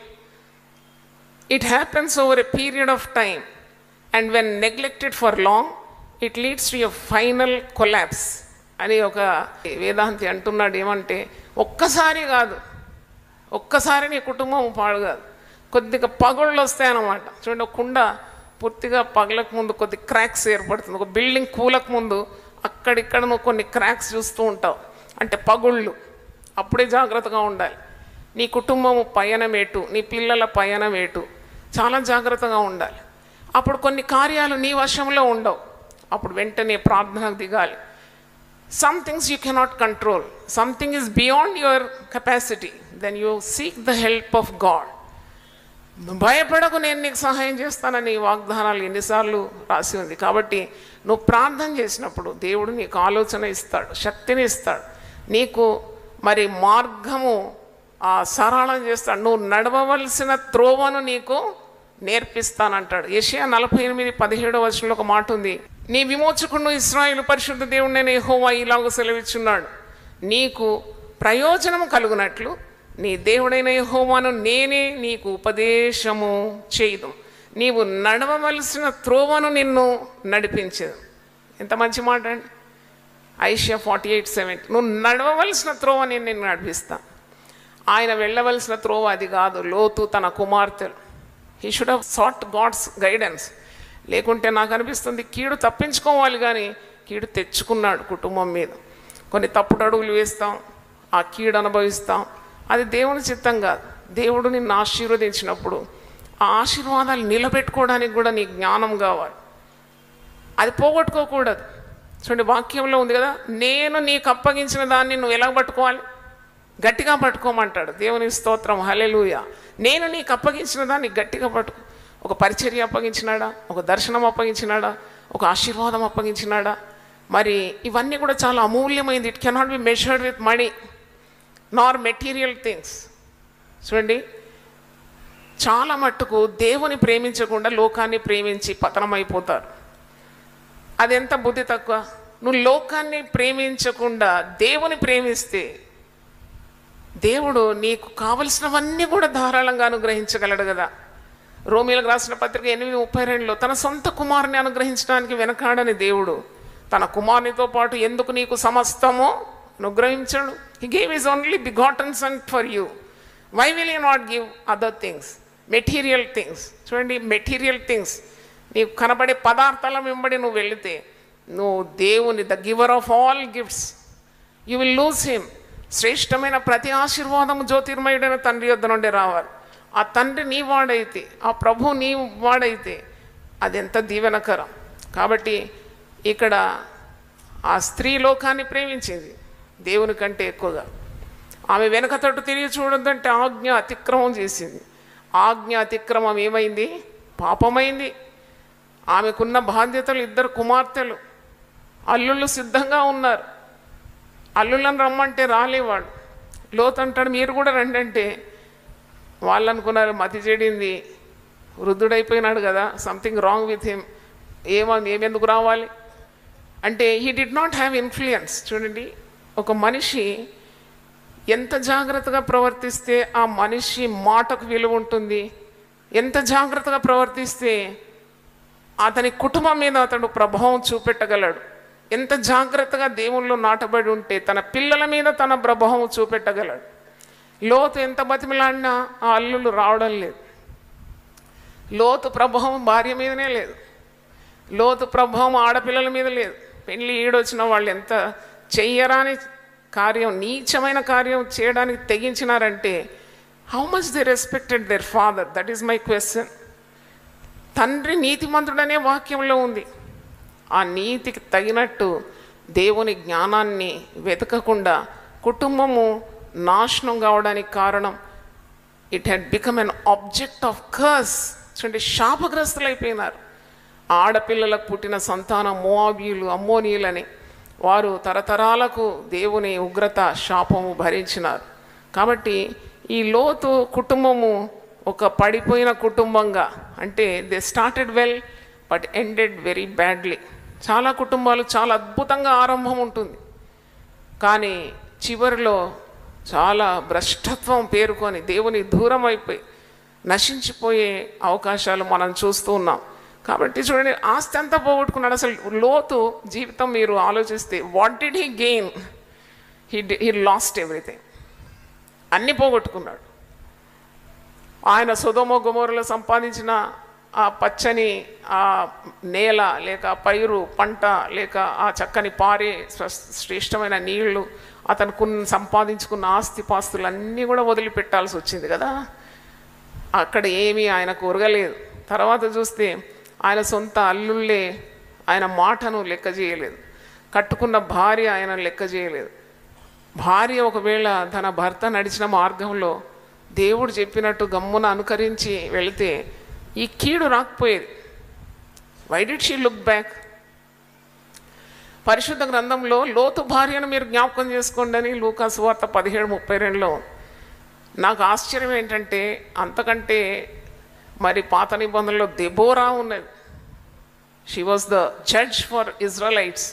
it happens over a period of time and when neglected for long it leads to a final collapse అని ఒక వేదాంతి అంటున్నాడు. ఏమంటే ఒక్కసారి కాదు, ఒక్కసారి నీ కుటుంబం పాడు కాదు, కొద్దిగా పగుళ్ళు వస్తాయన్నమాట. చూడండి, ఒక కుండ పూర్తిగా పగలకు ముందు కొద్ది క్రాక్స్ ఏర్పడుతుంది. ఒక బిల్డింగ్ కూలకు ముందు అక్కడిక్కడ నువ్వు కొన్ని క్రాక్స్ చూస్తూ ఉంటావు, అంటే పగుళ్ళు. అప్పుడే జాగ్రత్తగా ఉండాలి. నీ కుటుంబము పయనమేటు, నీ పిల్లల పయనమేటు, చాలా జాగ్రత్తగా ఉండాలి. అప్పుడు కొన్ని కార్యాలు నీ వశంలో ఉండవు, అప్పుడు వెంటనే ప్రార్థనకు దిగాలి. Some things you cannot control, something is beyond your capacity, then you seek the help of God. భయపడకు, నేను నీకు సహాయం చేస్తానని వాగ్దానాలు ఎన్నిసార్లు రాసి ఉంది. కాబట్టి నువ్వు ప్రార్థన చేసినప్పుడు దేవుడు నీకు ఆలోచన ఇస్తాడు, శక్తిని ఇస్తాడు, నీకు మరి మార్గము సరళం చేస్తాడు, నువ్వు నడవవలసిన త్రోవను నీకు నేర్పిస్తానంటాడు. యెషయా 48:17 ఒక మాట ఉంది, నీ విమోచకుడు ఇశ్రాయేలు పరిశుద్ధ దేవుడైన యెహోవా ఇలాగ సెలవిచ్చున్నాడు, నీకు ప్రయోజనము కలుగునట్లు నీ దేవుడైన యెహోవాను నేనే నీకు ఉపదేశము చేయదు, నీవు నడవవలసిన త్రోవను నిన్ను నడిపించదు. ఎంత మంచి మాట అండి. ఐషియా 48:7, నువ్వు నడవవలసిన త్రోవ నేను నిన్ను నడిపిస్తా. ఆయన వెళ్ళవలసిన త్రోవ అది కాదు. లోతు తన కుమార్తెలు, he should have sought God's guidance. లేకుంటే నాకు అనిపిస్తుంది కీడు తప్పించుకోవాలి కానీ కీడు తెచ్చుకున్నాడు కుటుంబం మీద. కొన్ని తప్పుడు అడుగులు వేస్తాం, ఆ కీడు అనుభవిస్తాం. అది దేవుని చిత్తం కాదు. దేవుడు నిన్ను ఆశీర్వదించినప్పుడు ఆ ఆశీర్వాదాలు నిలబెట్టుకోవడానికి కూడా నీ జ్ఞానం కావాలి, అది పోగొట్టుకోకూడదు. చూడండి, వాక్యంలో ఉంది కదా, నేను నీకు అప్పగించిన దాన్ని నువ్వు ఎలా పట్టుకోవాలి, గట్టిగా పట్టుకోమంటాడు. దేవుని స్తోత్రం, హల్లెలూయా. నేను నీకు అప్పగించిన దాన్ని గట్టిగా పట్టుకో. ఒక పరిచర్య అప్పగించినాడా, ఒక దర్శనం అప్పగించినాడా, ఒక ఆశీర్వాదం అప్పగించినాడా, మరి ఇవన్నీ కూడా చాలా అమూల్యమైంది. It cannot be measured with money nor material things. చూడండి, చాలా మట్టుకు దేవుని ప్రేమించకుండా లోకాన్ని ప్రేమించి పతనమైపోతారు. అది ఎంత బుద్ధి తక్కువ. నువ్వు లోకాన్ని ప్రేమించకుండా దేవుని ప్రేమిస్తే దేవుడు నీకు కావలసినవన్నీ కూడా ధారాళంగా అనుగ్రహించగలడు కదా. రోమీలకు రాసిన పత్రిక 8:32 తన సొంత కుమారుని అనుగ్రహించడానికి వెనకాడని దేవుడు తన కుమారునితో పాటు ఎందుకు నీకు సమస్తము అనుగ్రహించడు? He gave his only begotten son for you. Why will he not give other things, material things? చూడండి, మెటీరియల్ థింగ్స్, నీకు కనబడే పదార్థాల వెంబడి నువ్వు వెళితే నువ్వు దేవుని the giver of all gifts, you will lose him. శ్రేష్టమైన ప్రతి ఆశీర్వాదము జ్యోతిర్మయుడైన తండ్రి యొద్ద నుండి రావాలి. ఆ తండ్రి నీ వాడైతే, ఆ ప్రభు నీ వాడైతే అది ఎంత దీవెనకరం. కాబట్టి ఇక్కడ ఆ స్త్రీ లోకాన్ని ప్రేమించింది దేవుని కంటే ఎక్కువగా. ఆమె వెనక తట్టు తిరిగి చూడొద్దంటే ఆజ్ఞ అతిక్రమం చేసింది. ఆజ్ఞ అతిక్రమం ఏమైంది? పాపమైంది. ఆమెకున్న బాధ్యతలు, 2 కుమార్తెలు, అల్లుళ్ళు సిద్ధంగా ఉన్నారు. అల్లుళ్ళని రమ్మంటే రాలేవాడు. లోతు అంటాడు మీరు కూడా రండి అంటే వాళ్ళు అనుకున్నారు మతి చెడింది, వృద్ధుడైపోయినాడు కదా, సంథింగ్ రాంగ్ విత్ హిమ్, ఏమెందుకు రావాలి అంటే he did not have influence. చూడండి, ఒక మనిషి ఎంత జాగ్రత్తగా ప్రవర్తిస్తే ఆ మనిషి మాటకు విలువ ఉంటుంది, ఎంత జాగ్రత్తగా ప్రవర్తిస్తే అతని కుటుంబం మీద అతడు ప్రభావం చూపెట్టగలడు, ఎంత జాగ్రత్తగా దేవుళ్ళు నాటబడి ఉంటే తన పిల్లల మీద తన ప్రభావం చూపెట్టగలడు. లోతు ఎంత బతిమిలాడినా ఆ అల్లుళ్ళు రావడం లేదు. లోతు ప్రభావం భార్య మీదనే లేదు. లోతు ప్రభావం ఆడపిల్లల మీద లేదు. పెళ్ళి ఈడొచ్చిన వాళ్ళు ఎంత చెయ్యరాని కార్యం, నీచమైన కార్యం చేయడానికి తెగించినారంటే how much they respected their father? That is my question. తండ్రి నీతిమంతుడనే వాక్యంలో ఉంది. ఆ నీతికి తగినట్టు దేవుని జ్ఞానాన్ని వెతకకుండా కుటుంబము నాశనం కావడానికి కారణం it had become an object of curse. చూడండి, శాపగ్రస్తులైపోయినారు. ఆడపిల్లలకు పుట్టిన సంతానం మోవాబీయులు, అమ్మోనీయులని వారు తరతరాలకు దేవుని ఉగ్రత శాపము భరించినారు. కాబట్టి ఈ లోతు కుటుంబము ఒక పడిపోయిన కుటుంబంగా, అంటే they started well but ended very badly. చాలా కుటుంబాలు చాలా అద్భుతంగా ఆరంభం ఉంటుంది, కానీ చివరిలో చాలా భ్రష్టత్వం పేరుకొని దేవుని దూరం అయిపోయి నశించిపోయే అవకాశాలు మనం చూస్తూ ఉన్నాం. కాబట్టి చూడండి, ఆస్తి అంతా పోగొట్టుకున్నాడు. అసలు లోతు జీవితం మీరు ఆలోచిస్తే what did he gain? He lost everything. అన్నీ పోగొట్టుకున్నాడు. ఆయన సొదొమ గొమొర్రాలో సంపాదించిన ఆ పచ్చని ఆ నేల, లేక పైరు పంట, లేక ఆ చక్కని పారే శ్రేష్టమైన నీళ్లు, అతను సంపాదించుకున్న ఆస్తిపాస్తులు అన్నీ కూడా వదిలిపెట్టాల్సి వచ్చింది కదా. అక్కడ ఏమీ ఆయనకు ఒరగలేదు. తర్వాత చూస్తే ఆయన సొంత అల్లుళ్ళే ఆయన మాటను లెక్క చేయలేదు. కట్టుకున్న భార్య ఆయన లెక్క చేయలేదు. భార్య ఒకవేళ తన భర్త నడిచిన మార్గంలో దేవుడు చెప్పినట్టు గమ్మున అనుకరించి వెళితే ఈ కీడు రాకపోయేది. Why did she look back? పరిశుద్ధ గ్రంథంలో లోతు భార్యను మీరు జ్ఞాపకం చేసుకోండి అని లూకా సువార్త 17:32లో. నాకు ఆశ్చర్యం ఏంటంటే, అంతకంటే మరి పాత నిబంధనలో దెబోరా ఉన్నది. She was the judge for Israelites.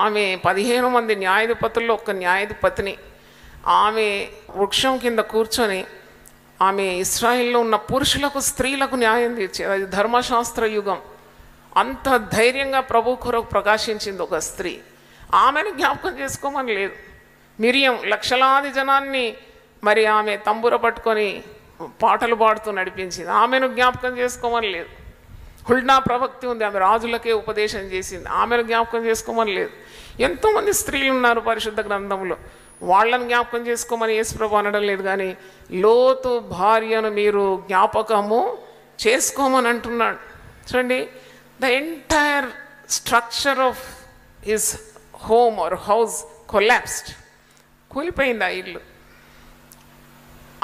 ఆమె 15 మంది న్యాయాధిపతుల్లో ఒక న్యాయాధిపతిని. ఆమె వృక్షం కింద కూర్చొని ఆమె ఇస్రాయిల్లో ఉన్న పురుషులకు స్త్రీలకు న్యాయం తీర్చేది. అది ధర్మశాస్త్ర యుగం. అంత ధైర్యంగా ప్రభు కొరకు ప్రకాశించింది ఒక స్త్రీ. ఆమెను జ్ఞాపకం చేసుకోమని లేదు. మిరియం లక్షలాది జనాన్ని మరి ఆమె తంబుర పట్టుకొని పాటలు పాడుతూ నడిపించింది. ఆమెను జ్ఞాపకం చేసుకోమని లేదు. హుల్నా ప్రవక్తి ఉంది, ఆమె రాజులకే ఉపదేశం చేసింది. ఆమెను జ్ఞాపకం చేసుకోమని లేదు. ఎంతోమంది స్త్రీలు ఉన్నారు పరిశుద్ధ గ్రంథంలో, వాళ్ళని జ్ఞాపకం చేసుకోమని యేసుప్రభు అనడం లేదు. కానీ లోతు భార్యను మీరు జ్ఞాపకము చేసుకోమని అంటున్నాడు. చూడండి, the entire structure of his home or house collapsed. కూలిపోయింది ఆ ఇల్లు.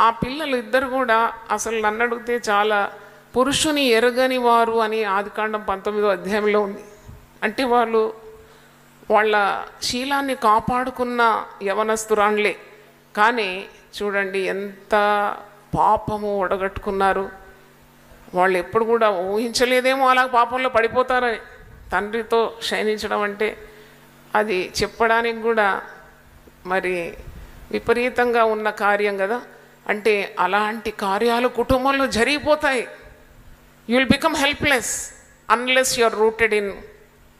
ఆ పిల్లలు ఇద్దరు కూడా అసలు నన్ను అడిగితే చాలా పురుషుని ఎరగని వారు అని ఆదికాండం 19వ అధ్యాయంలో ఉంది. అంటే వాళ్ళు వాళ్ళ శీలాన్ని కాపాడుకున్న యవనస్తురాండ్లే, కానీ చూడండి ఎంత పాపము ఒడగట్టుకున్నారు. వాళ్ళు ఎప్పుడు కూడా ఊహించలేదేమో అలా పాపంలో పడిపోతారని. తండ్రితో శయనించడం అంటే అది చెప్పడానికి కూడా మరి విపరీతంగా ఉన్న కార్యం కదా. అంటే అలాంటి కార్యాలు కుటుంబంలో జరిగిపోతాయి. You will become helpless unless you are rooted in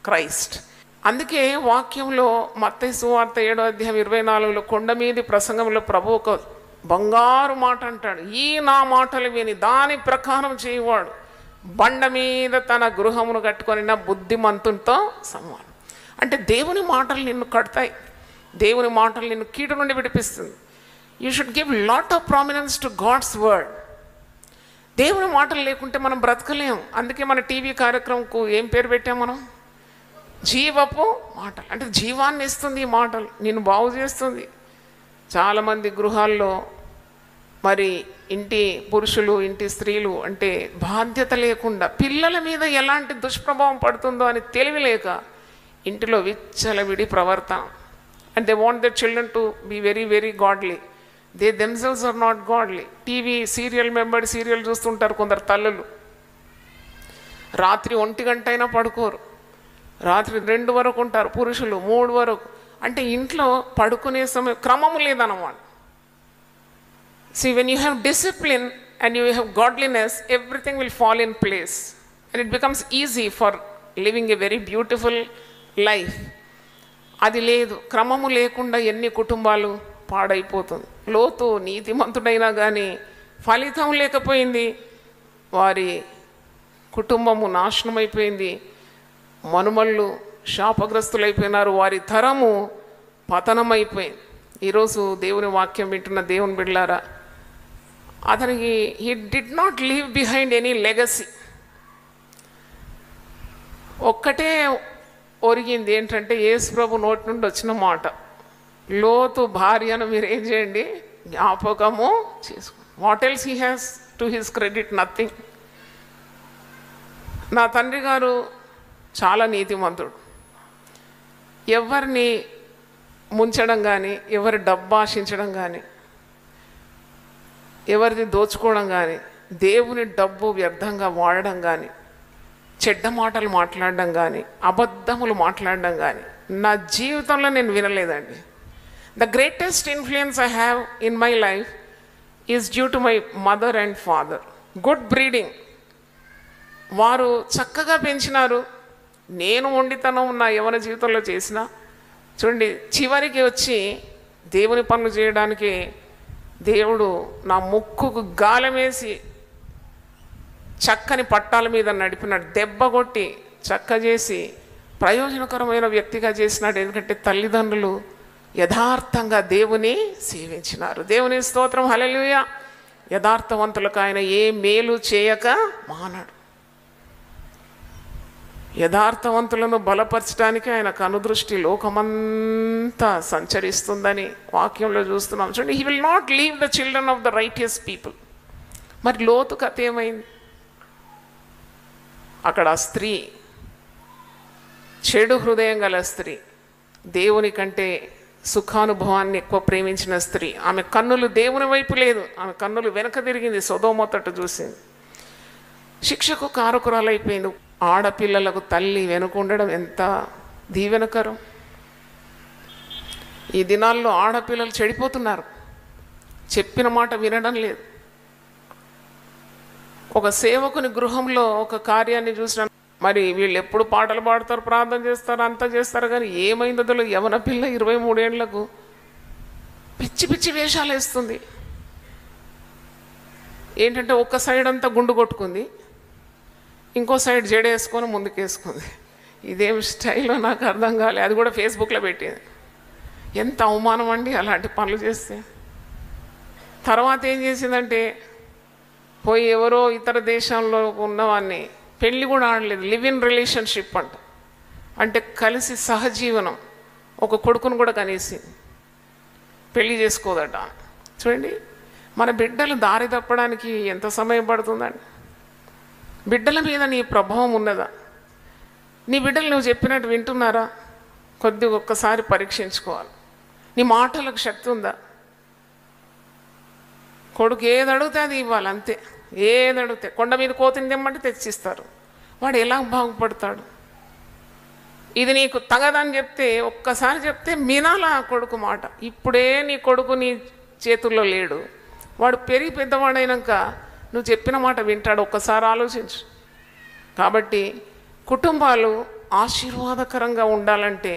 Christ. అందుకే వాక్యంలో మత్తయి సువార్త 7:24 కొండ మీది ప్రసంగంలో ప్రభు ఒక బంగారు మాట అంటాడు. ఈ నా మాటలు విని దాని ప్రకారం చేయవాడు బండ మీద తన గృహమును కట్టుకొని నా బుద్ధిమంతునితో సమానం. అంటే దేవుని మాటలు నిన్ను కడతాయి. దేవుని మాటలు నిన్ను కీడు నుండి విడిపిస్తుంది. You should give lot of prominence to God's word. దేవుని మాటలు లేకుంటే మనం బ్రతకలేం. అందుకే మన టీవీ కార్యక్రమంకు ఏం పేరు పెట్టాం మనం? జీవపు మాటలు. అంటే జీవాన్ని ఇస్తుంది ఈ మాటలు, నిన్ను బాగు చేస్తుంది. చాలామంది గృహాల్లో మరి ఇంటి పురుషులు ఇంటి స్త్రీలు అంటే బాధ్యత లేకుండా పిల్లల మీద ఎలాంటి దుష్ప్రభావం పడుతుందో అని తెలివి లేక ఇంటిలో విచ్చలవిడి ప్రవర్తన. And they want their children to be very very godly. They themselves are not godly. TV serial మెంబడి సీరియల్ చూస్తుంటారు కొందరు తల్లులు. రాత్రి 1 గంట అయినా పడుకోరు, రాత్రి 2 వరకు ఉంటారు, పురుషులు 3 వరకు. అంటే ఇంట్లో పడుకునే సమయం క్రమం లేదన్నమాట. See, when you have discipline and you have godliness, everything will fall in place and it becomes easy for living a very beautiful life. అది లేదు, క్రమము లేకుండా ఎన్ని కుటుంబాలు పాడైపోతుంది. లోతు నీతిమంతుడైనా కానీ ఫలితం లేకపోయింది. వారి కుటుంబము నాశనమైపోయింది. మనుమళ్ళు శాపగ్రస్తులైపోయినారు. వారి తరము పతనమైపోయింది. ఈరోజు దేవుని వాక్యం వింటున్న దేవుని బిడ్డలారా, అతనికి he did not leave behind any legacy. ఒక్కటే ఒరిగింది ఏంటంటే యేసు ప్రభు నోటి నుండి వచ్చిన మాట, లోతు భార్యను మీరు ఏం చేయండి, జ్ఞాపకము చేసుకో. What else he has to his credit? Nothing. నా తండ్రి గారు చాలా నీతిమంతుడు. ఎవరిని ముంచడం కానీ, ఎవరి డబ్బు ఆశించడం కానీ, ఎవరిది దోచుకోవడం కానీ, దేవుని డబ్బు వ్యర్థంగా వాడడం కానీ, చెడ్డ మాటలు మాట్లాడడం కానీ, అబద్ధములు మాట్లాడడం కానీ నా జీవితంలో నేను వినలేదండి. The greatest influence I have in my life is due to my mother and father. Good breeding. వారు చక్కగా పెంచినారు. నేను మొండితనం నా యవ్వన జీవితంలో చేసిన చూడండి, చివరికి వచ్చి దేవుని పనులు చేయడానికి దేవుడు నా ముక్కుకు గాలమేసి చక్కని పట్టాల మీద నడిపినాడు. దెబ్బ కొట్టి చక్క చేసి ప్రయోజనకరమైన వ్యక్తిగా చేసినాడు. ఎందుకంటే తల్లిదండ్రులు యథార్థంగా దేవుని సేవించినారు. దేవుని స్తోత్రం, హల్లెలూయా. యథార్థవంతులకు ఆయన ఏ మేలు చేయక మానడు. యథార్థవంతులను బలపరచడానికి ఆయన కనుదృష్టి లోకమంతా సంచరిస్తుందని వాక్యంలో చూస్తున్నాం. చూడండి, he will not leave the children of the righteous people. మరి లోతు కథ ఏమైంది? అక్కడ ఆ స్త్రీ, చెడు హృదయం గల స్త్రీ, దేవుని కంటే సుఖానుభవాన్ని ఎక్కువ ప్రేమించిన స్త్రీ. ఆమె కన్నులు దేవుని వైపు లేదు, ఆమె కన్నులు వెనక తిరిగింది, సొదొమ తట్టు చూసింది. శిక్షకు కారకురాలైపోయింది. ఆడపిల్లలకు తల్లి వెనుక ఉండడం ఎంత దీవెనకరం. ఈ దినాల్లో ఆడపిల్లలు చెడిపోతున్నారు, చెప్పిన మాట వినడం లేదు. ఒక సేవకుని గృహంలో ఒక కార్యాన్ని చూసిన, మరి వీళ్ళు ఎప్పుడు పాటలు పాడతారు, ప్రార్థన చేస్తారు, అంతా చేస్తారు, కానీ ఏమైందో తెలియదు. యవన పిల్ల 23 ఏళ్లకు పిచ్చి పిచ్చి వేషాలు వేస్తుంది. ఏంటంటే ఒక్క సైడ్ అంతా గుండు కొట్టుకుంది, ఇంకో సైడ్ జడేసుకొని ముందుకేసుకుంది. ఇదేం స్టైల్లో నాకు అర్థం కాలే. అది కూడా ఫేస్బుక్లో పెట్టింది. ఎంత అవమానం అండి అలాంటి పనులు చేస్తే. తర్వాత ఏం చేసిందంటే పోయి ఎవరో ఇతర దేశంలో ఉన్నవాన్ని పెళ్ళి కూడా ఆడలేదు, లివ్ ఇన్ రిలేషన్షిప్ అంట. అంటే కలిసి సహజీవనం, ఒక కొడుకును కూడా కనేసింది, పెళ్ళి చేసుకోదట. చూడండి, మన బిడ్డలు దారి తప్పడానికి ఎంత సమయం పడుతుందండి? బిడ్డల మీద నీ ప్రభావం ఉన్నదా? నీ బిడ్డలు నువ్వు చెప్పినట్టు వింటున్నారా? కొద్దిగా ఒక్కసారి పరీక్షించుకోవాలి. నీ మాటలకు శక్తి ఉందా? కొడుకు ఏది అడిగితే అది ఇవ్వాలి, అంతే. ఏది అడిగితే, కొండ మీద కోతిని తెమ్మంటే తెచ్చిస్తారు. వాడు ఎలా బాగుపడతాడు? ఇది నీకు తగదని చెప్తే, ఒక్కసారి చెప్తే వినాలా కొడుకు మాట. ఇప్పుడే నీ కొడుకు నీ చేతుల్లో లేడు, వాడు పెరిగి పెద్దవాడైనాక నువ్వు చెప్పిన మాట వింటాడు. ఒక్కసారి ఆలోచించు. కాబట్టి కుటుంబాలు ఆశీర్వాదకరంగా ఉండాలంటే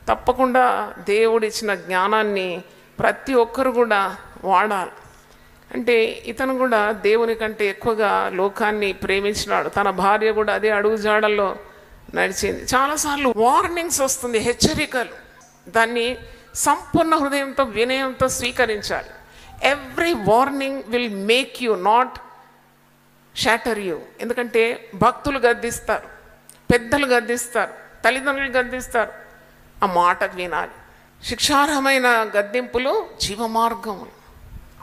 తప్పకుండా దేవుడిచ్చిన జ్ఞానాన్ని ప్రతి ఒక్కరు కూడా వాడాలి. అంటే ఇతను కూడా దేవుని కంటే ఎక్కువగా లోకాన్ని ప్రేమించినాడు. తన భార్య కూడా అదే అడుగుజాడల్లో నడిచింది. చాలాసార్లు వార్నింగ్స్ వస్తుంది, హెచ్చరికలు. దాన్ని సంపూర్ణ హృదయంతో వినయంతో స్వీకరించాలి. Every warning will make you, not shatter you. ఎందుకంటే భక్తులు గద్దిస్తారు, పెద్దలు గద్దిస్తారు, తల్లిదండ్రులు గద్దిస్తారు. ఆ మాటకు వినాలి. శిక్షార్హమైన గద్దింపులు జీవమార్గములు.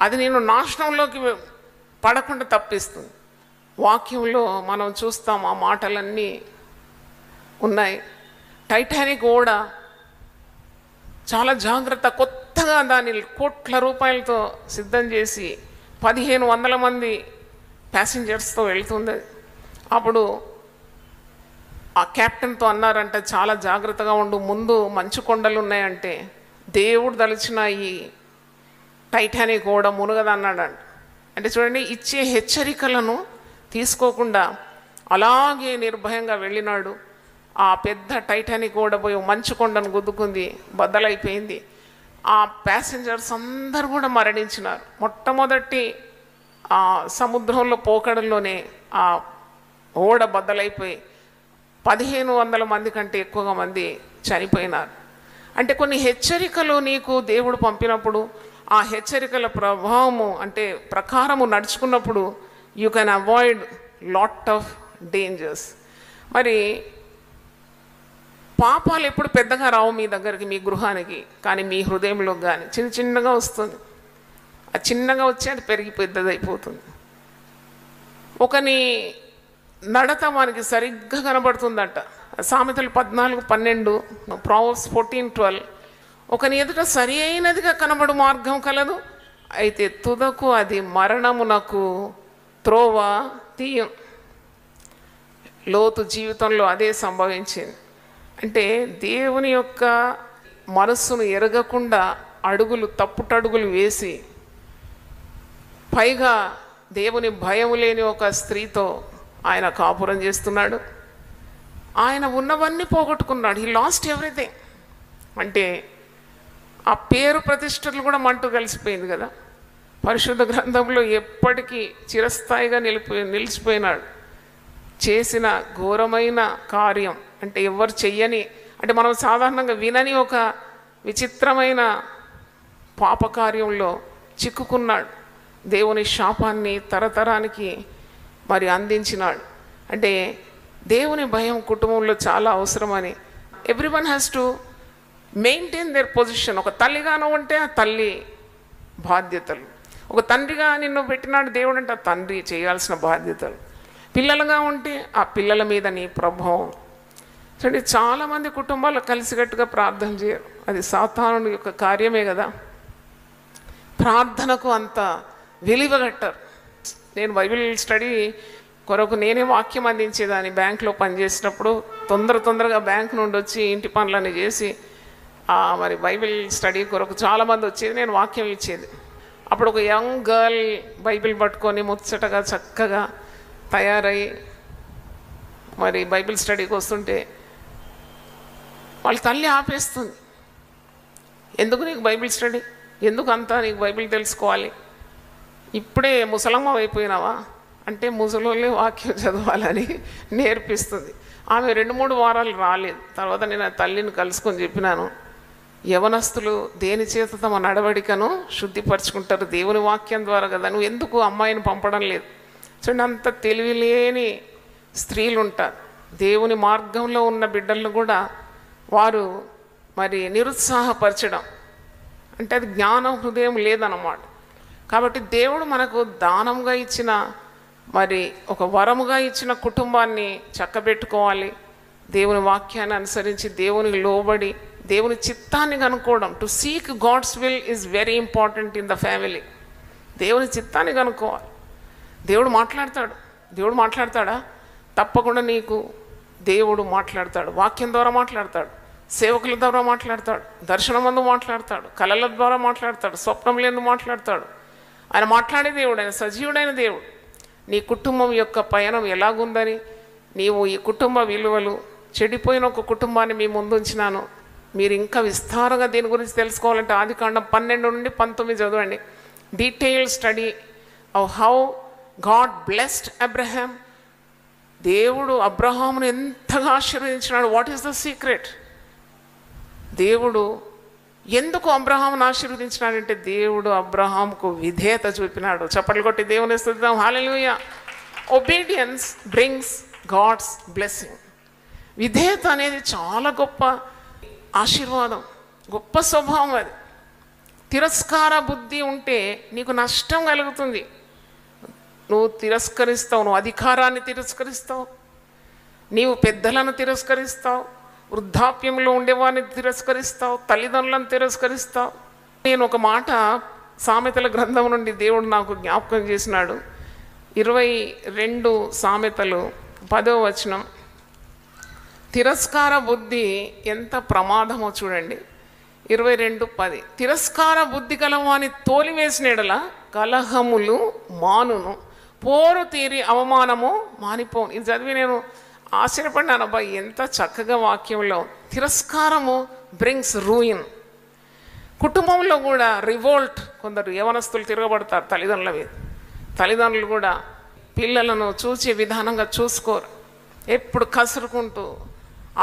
అది నేను నాశనంలోకి పడకుండా తప్పిస్తుంది. వాక్యంలో మనం చూస్తాం, ఆ మాటలన్నీ ఉన్నాయి. టైటానిక్ ఓడ చాలా జాగ్రత్త, కొత్తగా దాన్ని కోట్ల రూపాయలతో సిద్ధం చేసి 1500 మంది ప్యాసింజర్స్తో వెళ్తుంది. అప్పుడు ఆ కెప్టెన్తో అన్నారంట, చాలా జాగ్రత్తగా ఉండు, ముందు మంచు కొండలు ఉన్నాయంటే దేవుడు దలిచిన ఈ టైటానిక్ ఓడ మునగదన్నాడంట. అంటే చూడండి, ఇచ్చే హెచ్చరికలను తీసుకోకుండా అలాగే నిర్భయంగా వెళ్ళినాడు. ఆ పెద్ద టైటానిక్ ఓడ పోయి మంచు కొండను గుద్దుకుంది, బద్దలైపోయింది. ఆ ప్యాసింజర్స్ అందరూ కూడా మరణించినారు. మొట్టమొదటి ఆ సముద్రంలో పోకడంలోనే ఆ ఓడ బద్దలైపోయి 1500 మంది కంటే ఎక్కువగా మంది చనిపోయినారు. అంటే కొన్ని హెచ్చరికలు నీకు దేవుడు పంపినప్పుడు ఆ హెచ్చరికల ప్రభావము అంటే ప్రకారము నడుచుకున్నప్పుడు you can avoid lot of dangers. మరి పాపాలు ఎప్పుడు పెద్దగా రావు మీ దగ్గరికి, మీ గృహానికి, కానీ మీ హృదయంలోకి కానీ చిన్న చిన్నగా వస్తుంది. అది చిన్నగా వచ్చి అది పెరిగి పెద్దదైపోతుంది. ఒకని నడత మనకి సరిగ్గా కనబడుతుందట. సామెతలు 14:12, ప్రావర్బ్స్ 14:12. ఒకని ఎదుట సరి అయినదిగా కనబడు మార్గం కలదు, అయితే తుదకు అది మరణమునకు త్రోవ తీయం. లోతు జీవితంలో అదే సంభవించింది. అంటే దేవుని యొక్క మనస్సును ఎరగకుండా అడుగులు తప్పుటడుగులు వేసి, పైగా దేవుని భయం లేని ఒక స్త్రీతో ఆయన కాపురం చేస్తున్నాడు. ఆయన ఉన్నవన్నీ పోగొట్టుకున్నాడు. He lost everything. అంటే ఆ పేరు ప్రతిష్టలు కూడా మంటూ కలిసిపోయింది కదా. పరిశుద్ధ గ్రంథంలో ఎప్పటికీ చిరస్థాయిగా నిలిచిపోయినాడు. చేసిన ఘోరమైన కార్యం అంటే ఎవరు చెయ్యని, అంటే మనం సాధారణంగా వినని ఒక విచిత్రమైన పాపకార్యంలో చిక్కుకున్నాడు. దేవుని శాపాన్ని తరతరానికి మరి అందించినాడు. అంటే దేవుని భయం కుటుంబంలో చాలా అవసరమని everyone has to maintain their position. ఒక తల్లిగాను ఉంటే ఆ తల్లి బాధ్యతలు, ఒక తండ్రిగా నిన్ను పెట్టినాడు దేవుడు అంటే ఆ తండ్రి చేయాల్సిన బాధ్యతలు, పిల్లలుగా ఉంటే ఆ పిల్లల మీద నీ ప్రభావం. చూడండి, చాలామంది కుటుంబాలు కలిసికట్టుగా ప్రార్థన చేయరు. అది సాతానుడి యొక్క కార్యమే కదా. ప్రార్థనకు అంత విలువగట్టారు. నేను బైబిల్ స్టడీ కొరకు నేనే వాక్యం అందించేదాన్ని. బ్యాంకులో పనిచేసినప్పుడు తొందరగా బ్యాంకు నుండి వచ్చి ఇంటి పనులన్నీ చేసి మరి బైబిల్ స్టడీ కొరకు చాలామంది వచ్చేది, నేను వాక్యం ఇచ్చేది. అప్పుడు ఒక యంగ్ గర్ల్ బైబిల్ పట్టుకొని ముచ్చటగా చక్కగా తయారై మరి బైబిల్ స్టడీకి వస్తుంటే వాళ్ళ తల్లి ఆపేస్తుంది. ఎందుకు నీకు బైబిల్ స్టడీ, ఎందుకు అంతా నీకు బైబిల్ తెలుసుకోవాలి, ఇప్పుడే ముసలమ్మ అయిపోయినావా అంటే ముసలోళ్ళే వాక్యం చదవాలని నేర్పిస్తుంది. ఆమె 2-3 వారాలు రాలేదు. తర్వాత నేను ఆ తల్లిని కలుసుకొని చెప్పినాను, యవనస్తులు దేని చేత తమ నడవడికను శుద్ధిపరచుకుంటారు, దేవుని వాక్యం ద్వారా కదా, నువ్వు ఎందుకు అమ్మాయిని పంపడం లేదు. చూడండి, అంత తెలివిలేని స్త్రీలు ఉంటారు. దేవుని మార్గంలో ఉన్న బిడ్డలను కూడా వారు మరి నిరుత్సాహపరచడం అంటే అది జ్ఞానం హృదయం లేదన్నమాట. కాబట్టి దేవుడు మనకు దానంగా ఇచ్చిన మరి ఒక వరముగా ఇచ్చిన కుటుంబాన్ని చక్కబెట్టుకోవాలి. దేవుని వాక్యాన్ని అనుసరించి దేవునికి లోబడి దేవుని చిత్తాన్ని కనుక్కోవడం. To seek God's will is very important in the family. దేవుని చిత్తాన్ని కనుక్కోవాలి. దేవుడు మాట్లాడతాడా? తప్పకుండా నీకు దేవుడు మాట్లాడతాడు. వాక్యం ద్వారా మాట్లాడతాడు, సేవకుల ద్వారా మాట్లాడతాడు, దర్శనమందు మాట్లాడతాడు, కళల ద్వారా మాట్లాడతాడు, స్వప్నం లేని మాట్లాడతాడు. ఆయన మాట్లాడే దేవుడు, ఆయన సజీవుడైన దేవుడు. నీ కుటుంబం యొక్క పయనం ఎలాగుందని, నీవు ఈ కుటుంబ విలువలు, చెడిపోయిన ఒక కుటుంబాన్ని మీ ముందు ఉంచినాను. మీరు ఇంకా విస్తారంగా దీని గురించి తెలుసుకోవాలంటే ఆదికాండం 12 నుండి 19 చదవండి. Detail study of how God blessed Abraham. దేవుడు అబ్రహామును ఎంతగా ఆశీర్వదించినాడు. What is the secret? దేవుడు ఎందుకు అబ్రహామును ఆశీర్వదించినాడంటే దేవుడు అబ్రహాముకు విధేయత చూపినాడు. చప్పట్లు కొట్టి దేవుని స్తుతిద్దాం. Hallelujah. Obedience brings God's blessing. విధేయత అనేది చాలా గొప్ప ఆశీర్వాదం, గొప్ప స్వభావం. అది తిరస్కార బుద్ధి ఉంటే నీకు నష్టం కలుగుతుంది. నువ్వు తిరస్కరిస్తావు, నువ్వు అధికారాన్ని తిరస్కరిస్తావు, నీవు పెద్దలను తిరస్కరిస్తావు, వృద్ధాప్యంలో ఉండేవారిని తిరస్కరిస్తావు, తల్లిదండ్రులను తిరస్కరిస్తావు. నేను ఒక మాట సామెతల గ్రంథం నుండి దేవుడు నాకు జ్ఞాపకం చేసినాడు. 22 సామెతలు 10వ వచనం. తిరస్కార బుద్ధి ఎంత ప్రమాదమో చూడండి. 22:10. తిరస్కార బుద్ధి గలవాని తోలివేసినడల కలహములు మానును, పోరు తీరి అవమానము మానిపోను. ఇది చదివి నేను ఆశ్చర్యపడినాను. అబ్బాయి ఎంత చక్కగా వాక్యంలో తిరస్కారము బ్రింగ్స్ రూయిన్. కుటుంబంలో కూడా రివోల్ట్, కొందరు యవనస్తులు తిరగబడతారు తల్లిదండ్రుల మీద. తల్లిదండ్రులు కూడా పిల్లలను చూసే విధానంగా చూసుకోరు, ఎప్పుడు కసురుకుంటూ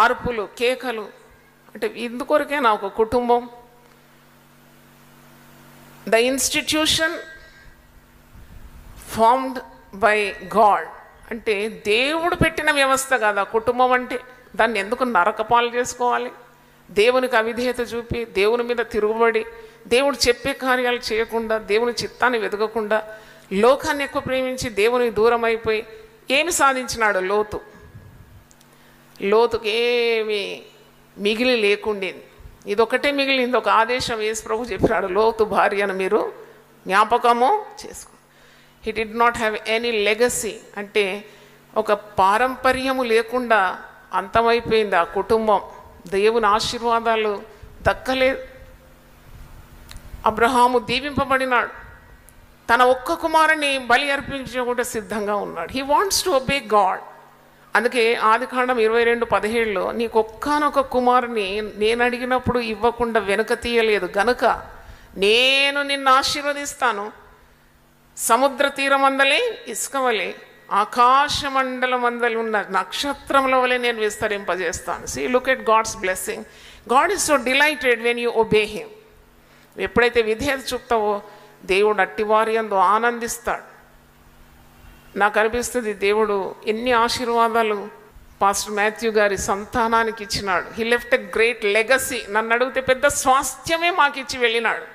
అరుపులు కేకలు. అంటే ఇందుకొరకేనా ఒక కుటుంబం? The institution formed by God, అంటే దేవుడు పెట్టిన వ్యవస్థ కదా కుటుంబం అంటే. దాన్ని ఎందుకు నరకపాలు చేసుకోవాలి? దేవునికి అవిధేయత చూపి, దేవుని మీద తిరుగుబడి, దేవుడు చెప్పే కార్యాలు చేయకుండా, దేవుని చిత్తాన్ని వెతకకుండా, లోకాన్ని ఎక్కువ ప్రేమించి దేవునికి దూరం అయిపోయి ఏమి సాధించినాడు లోతు? లోతుకి ఏమి మిగిలి లేకుండింది. ఇదొకటే మిగిలింది. ఒక ఆదేశం యేసు ప్రభు చెప్పినాడు, లోతు భార్యను మీరు జ్ఞాపకము చేసుకో. He did not have any legacy, అంటే ఒక పారంపర్యము లేకుండా అంతమైపోయింది ఆ కుటుంబం. దేవుని ఆశీర్వాదాలు దక్కలేదు. అబ్రహాము దీవింపబడినాడు, తన ఒక్క కుమారుని బలి అర్పించకుండా సిద్ధంగా ఉన్నాడు. He wants to obey God. అందుకే ఆదికాండం 22:17లో నీకు ఒక్కనొక కుమారుని నేను అడిగినప్పుడు ఇవ్వకుండా వెనుక తీయలేదు గనుక నేను నిన్ను ఆశీర్వదిస్తాను, సముద్ర తీరమందలే ఇసుక వలె, ఆకాశ మండలమందలి ఉన్న నక్షత్రముల వలె నేను విస్తరింపజేస్తాను. See, look at God's blessing. God is so delighted when you obey him. ఎప్పుడైతే విధేయత చూపుతావో దేవుడు అట్టివారి యందు ఆనందిస్తాడు. నాకు అనిపిస్తుంది దేవుడు ఎన్ని ఆశీర్వాదాలు పాస్టర్ మాథ్యూ గారి సంతానానికి ఇచ్చినాడు. He left a great legacy. నన్ను అడిగితే పెద్ద స్వాస్థ్యమే మాకు ఇచ్చి వెళ్ళినాడు.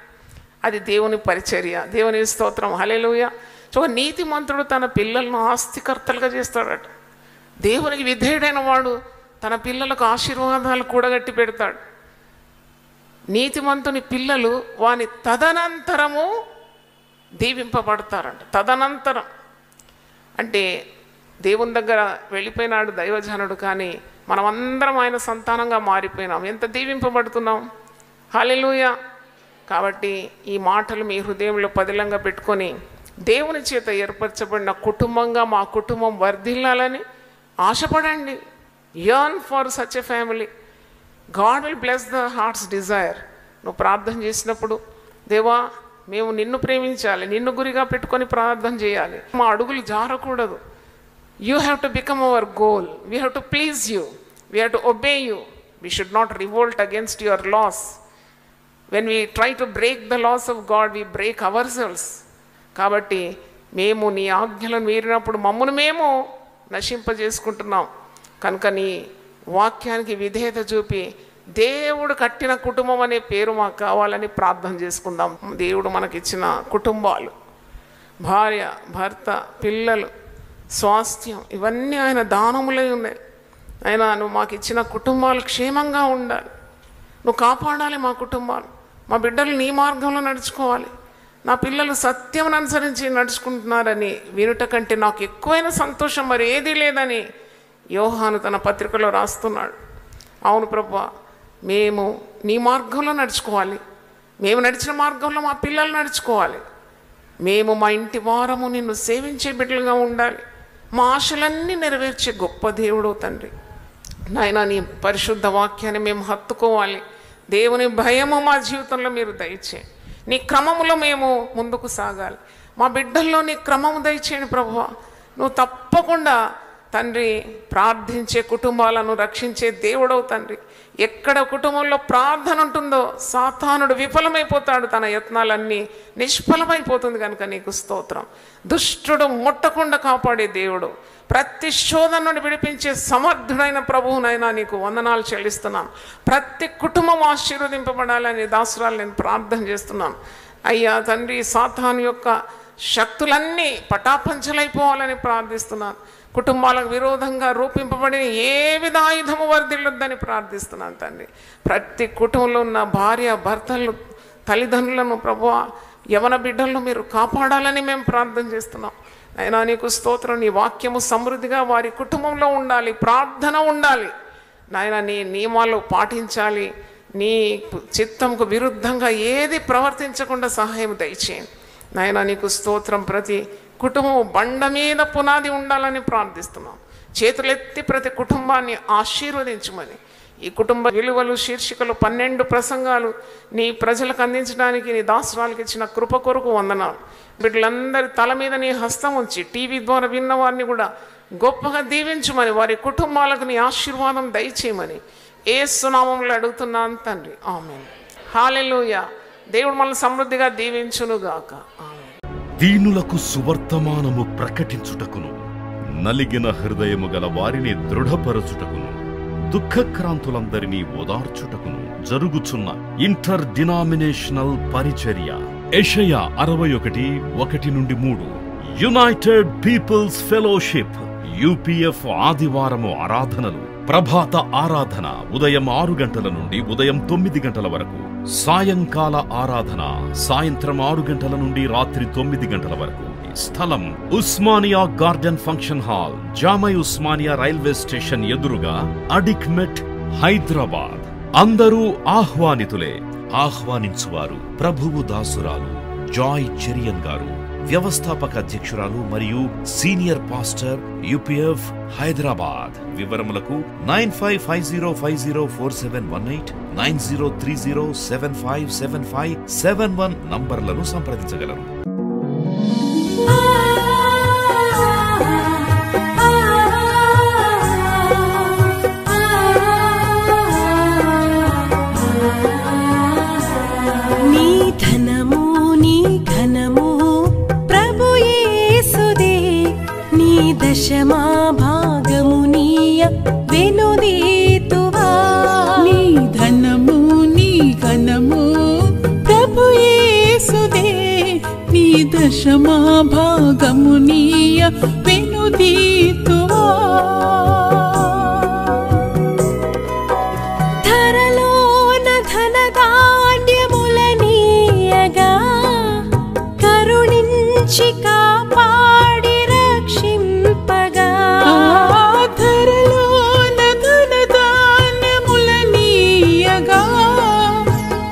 అది దేవుని పరిచర్య. దేవుని స్తోత్రం, హల్లెలూయా. సో నీతిమంతుడు తన పిల్లలను ఆస్తికర్తలుగా చేస్తాడట. దేవునికి విధేయుడైన వాడు తన పిల్లలకు ఆశీర్వాదాలు కూడగట్టి పెడతాడు. నీతిమంతుని పిల్లలు వాని తదనంతరము దీవింపబడతారంట. తదనంతరం అంటే దేవుని దగ్గర వెళ్ళిపోయినాడు దైవజనుడు, కానీ మనమందరం ఆయన సంతానంగా మారిపోయినాం. ఎంత దీవింపబడుతున్నాం, హల్లెలూయా. కాబట్టి ఈ మాటలు మీ హృదయంలో పదిలంగా పెట్టుకొని దేవుని చేత ఏర్పరచబడిన కుటుంబంగా మా కుటుంబం వర్ధిల్లాలని ఆశపడండి. Yearn for such a family. God will bless the heart's desire. నువ్వు ప్రార్థన చేసినప్పుడు, దేవా మేము నిన్ను ప్రేమించాలి, నిన్ను గురిగా పెట్టుకొని ప్రార్థన చేయాలి. మా అడుగులు జారకూడదు. You have to become our goal. We have to please you. We have to obey you. We should not revolt against your laws. When we try to break the laws of God, we break ourselves. కాబట్టి మేము నీ ఆజ్ఞలను మీరినప్పుడు మమ్మల్ని మేము నశింపజేసుకుంటున్నాం. కనుక నీ వాక్యానికి విధేయత చూపి దేవుడు కట్టిన కుటుంబం అనే పేరు మాకు కావాలని ప్రార్థన చేసుకుందాం. దేవుడు మనకిచ్చిన కుటుంబాలు, భార్య, భర్త, పిల్లలు, స్వాస్థ్యం, ఇవన్నీ ఆయన దానములై ఉన్నాయి. ఆయన నువ్వు మాకు ఇచ్చిన కుటుంబాలు క్షేమంగా ఉండాలి. నువ్వు కాపాడాలి మా కుటుంబాలు. మా బిడ్డలు నీ మార్గంలో నడుచుకోవాలి. నా పిల్లలు సత్యం అనుసరించి నడుచుకుంటున్నారని వినుట కంటే నాకు ఎక్కువైన సంతోషం మరి ఏదీ లేదని యోహాను తన పత్రికలో రాస్తున్నాడు. అవును ప్రభువా, మేము నీ మార్గంలో నడుచుకోవాలి. మేము నడిచిన మార్గంలో మా పిల్లలు నడుచుకోవాలి. మేము మా ఇంటి వారము నిన్ను సేవించే బిడ్డలుగా ఉండాలి. మా ఆశలన్నీ నెరవేర్చే గొప్ప దేవుడు తండ్రి. నాయనా, నీ పరిశుద్ధ వాక్యాన్ని మేము హత్తుకోవాలి. దేవుని భయము మా జీవితంలో మీరు దయచేయండి. నీ క్రమములో మేము ముందుకు సాగాలి. మా బిడ్డల్లో నీ క్రమము దయచేయండి ప్రభువా. నువ్వు తప్పకుండా తండ్రి ప్రార్థించే కుటుంబాలను రక్షించే దేవుడవు తండ్రి. ఎక్కడ కుటుంబంలో ప్రార్థన ఉంటుందో సాతానుడు విఫలమైపోతాడు, తన యత్నాలన్నీ నిష్ఫలమైపోతుంది. కనుక నీకు స్తోత్రం. దుష్టుడు ముట్టకుండా కాపాడే దేవుడు, ప్రతి శోధన నుండి విడిపించే సమర్థుడైన ప్రభువునైనా నీకు వందనాలు చెల్లిస్తున్నాను. ప్రతి కుటుంబం ఆశీర్వదింపబడాలని దాసురాలు నేను ప్రార్థన చేస్తున్నాను. అయ్యా తండ్రి, సాతాను యొక్క శక్తులన్నీ పటాపంచలైపోవాలని ప్రార్థిస్తున్నాను. కుటుంబాలకు విరోధంగా రూపింపబడిన ఏ విధ ఆయుధము వర్ధిల్లొద్దని ప్రార్థిస్తున్నాను తండ్రి. ప్రతి కుటుంబంలో ఉన్న భార్య, భర్తలు, తల్లిదండ్రులను ప్రభువా, యవన బిడ్డలను మీరు కాపాడాలని మేము ప్రార్థన చేస్తున్నాం. అయినా నీకు స్తోత్రం. నీ వాక్యము సమృద్ధిగా వారి కుటుంబంలో ఉండాలి, ప్రార్థన ఉండాలి. నాయన నీ నియమాలు పాటించాలి. నీ చిత్తంకు విరుద్ధంగా ఏది ప్రవర్తించకుండా సహాయం దయచేయండి. నాయన నీకు స్తోత్రం. ప్రతి కుటుంబం బండ మీద పునాది ఉండాలని ప్రార్థిస్తున్నాం. చేతులెత్తి ప్రతి కుటుంబాన్ని ఆశీర్వదించమని ఈ కుటుంబ విలువలు శీర్షికలు 12 ప్రసంగాలు నీ ప్రజలకు అందించడానికి నీ దాసురాలకు ఇచ్చిన కృప కొరకు వందనాలు. బిడ్డలందరి తల మీద నీ హస్తం ఉంచి టీవీ ద్వారా విన్న వారిని కూడా గొప్పగా దీవించమని, వారి కుటుంబాలకు నీ ఆశీర్వాదం దయచేయమని యేసు నామములో అడుగుతున్నాను తండ్రి. ఆమేన్. హల్లెలూయా. దేవుడు మనల్ని సమృద్ధిగా దీవించునుగాక. ఆమేన్. దీనులకు సువర్తమానము ప్రకటించుటకును, నలిగిన హృదయము గల వారిని దృఢపరచుటకును, దుఃఖక్రాంతులందరినీ ఓదార్చుటకును జరుగుచున్న ఇంటర్ డినామినేషనల్ పరిచర్య. యెషయా 61:1-3. యునైటెడ్ పీపుల్స్ ఫెలోషిప్ UPF ఆదివారము ఆరాధనలు. ప్రభాత ఆరాధన ఉదయం 6 గంటల నుండి ఉదయం 9 గంటల వరకు. సాయంకాల ఆరాధన సాయంత్రం 6 గంటల నుండి రాత్రి 9 గంటల వరకు. స్థలం Osmania garden function hall, జామై Osmania railway station ఎదురుగా, అడిక్మెట్, హైదరాబాద్. అందరూ ఆహ్వానితులే. ఆహ్వానించువారు ప్రభువు దాసురాలు జాయ్ చెరియన్ గారు, వ్యవస్థాపక అధ్యక్షురాలు మరియు సీనియర్ పాస్టర్ UPF హైదరాబాద్. వివరములకు 9550504718, 9030757571 నంబర్లను సంప్రదించగలరు. దశమా భాగమునీయ వెనుదీతువా. నీ ధనము నీ ఘనము ప్రభు యేసుదే, నీ దశమా భాగమునీయ వెనుదీతువా. ధరలోన ధనధాన్యములనీయగా కరుణించి కాపాడి రక్షింపగా. ధరలోన ధనధాన్యములనీయగా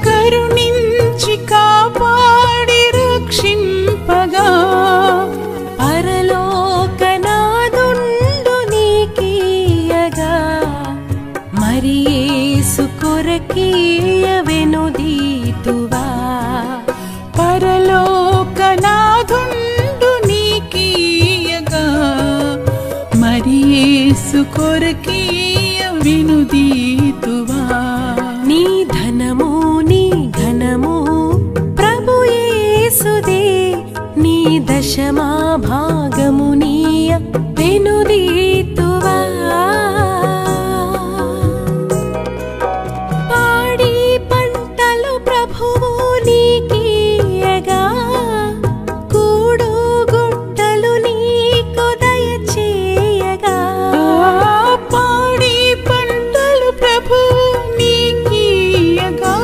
కరుణించి కాపాడి రక్షింపగా. పరలోకనాదుండు నీకీయగా మరి యేసు కొరకీయ వెనుదీతువా. పరలోకనాదుండు నీకీయగా మరి యేసు కొరకీయ వెనుదీతువా. నీ ధనము నీ ఘనము ప్రభు యేసుదే, నీ దశమా భాగమునీయ వెనుదీతువా. పాడి పంటలు ప్రభువు నీకీయగా కూడు గుట్టలు నీకు దయచేయగా. పాడి పంటలు ప్రభు నీకీయగా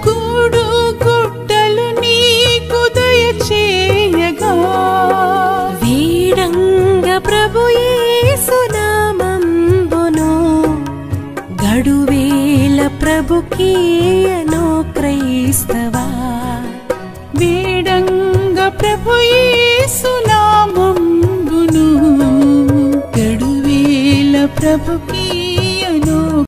కూడు గుట్టలు నీకు దయచేయగా. వీడంగ ప్రభు యేసు నామంబును గడువేల ప్రభుకీయను క్రైస్తవా. వేడంగ ప్రభు యేసు నామంబును గడువేల ప్రభుకీ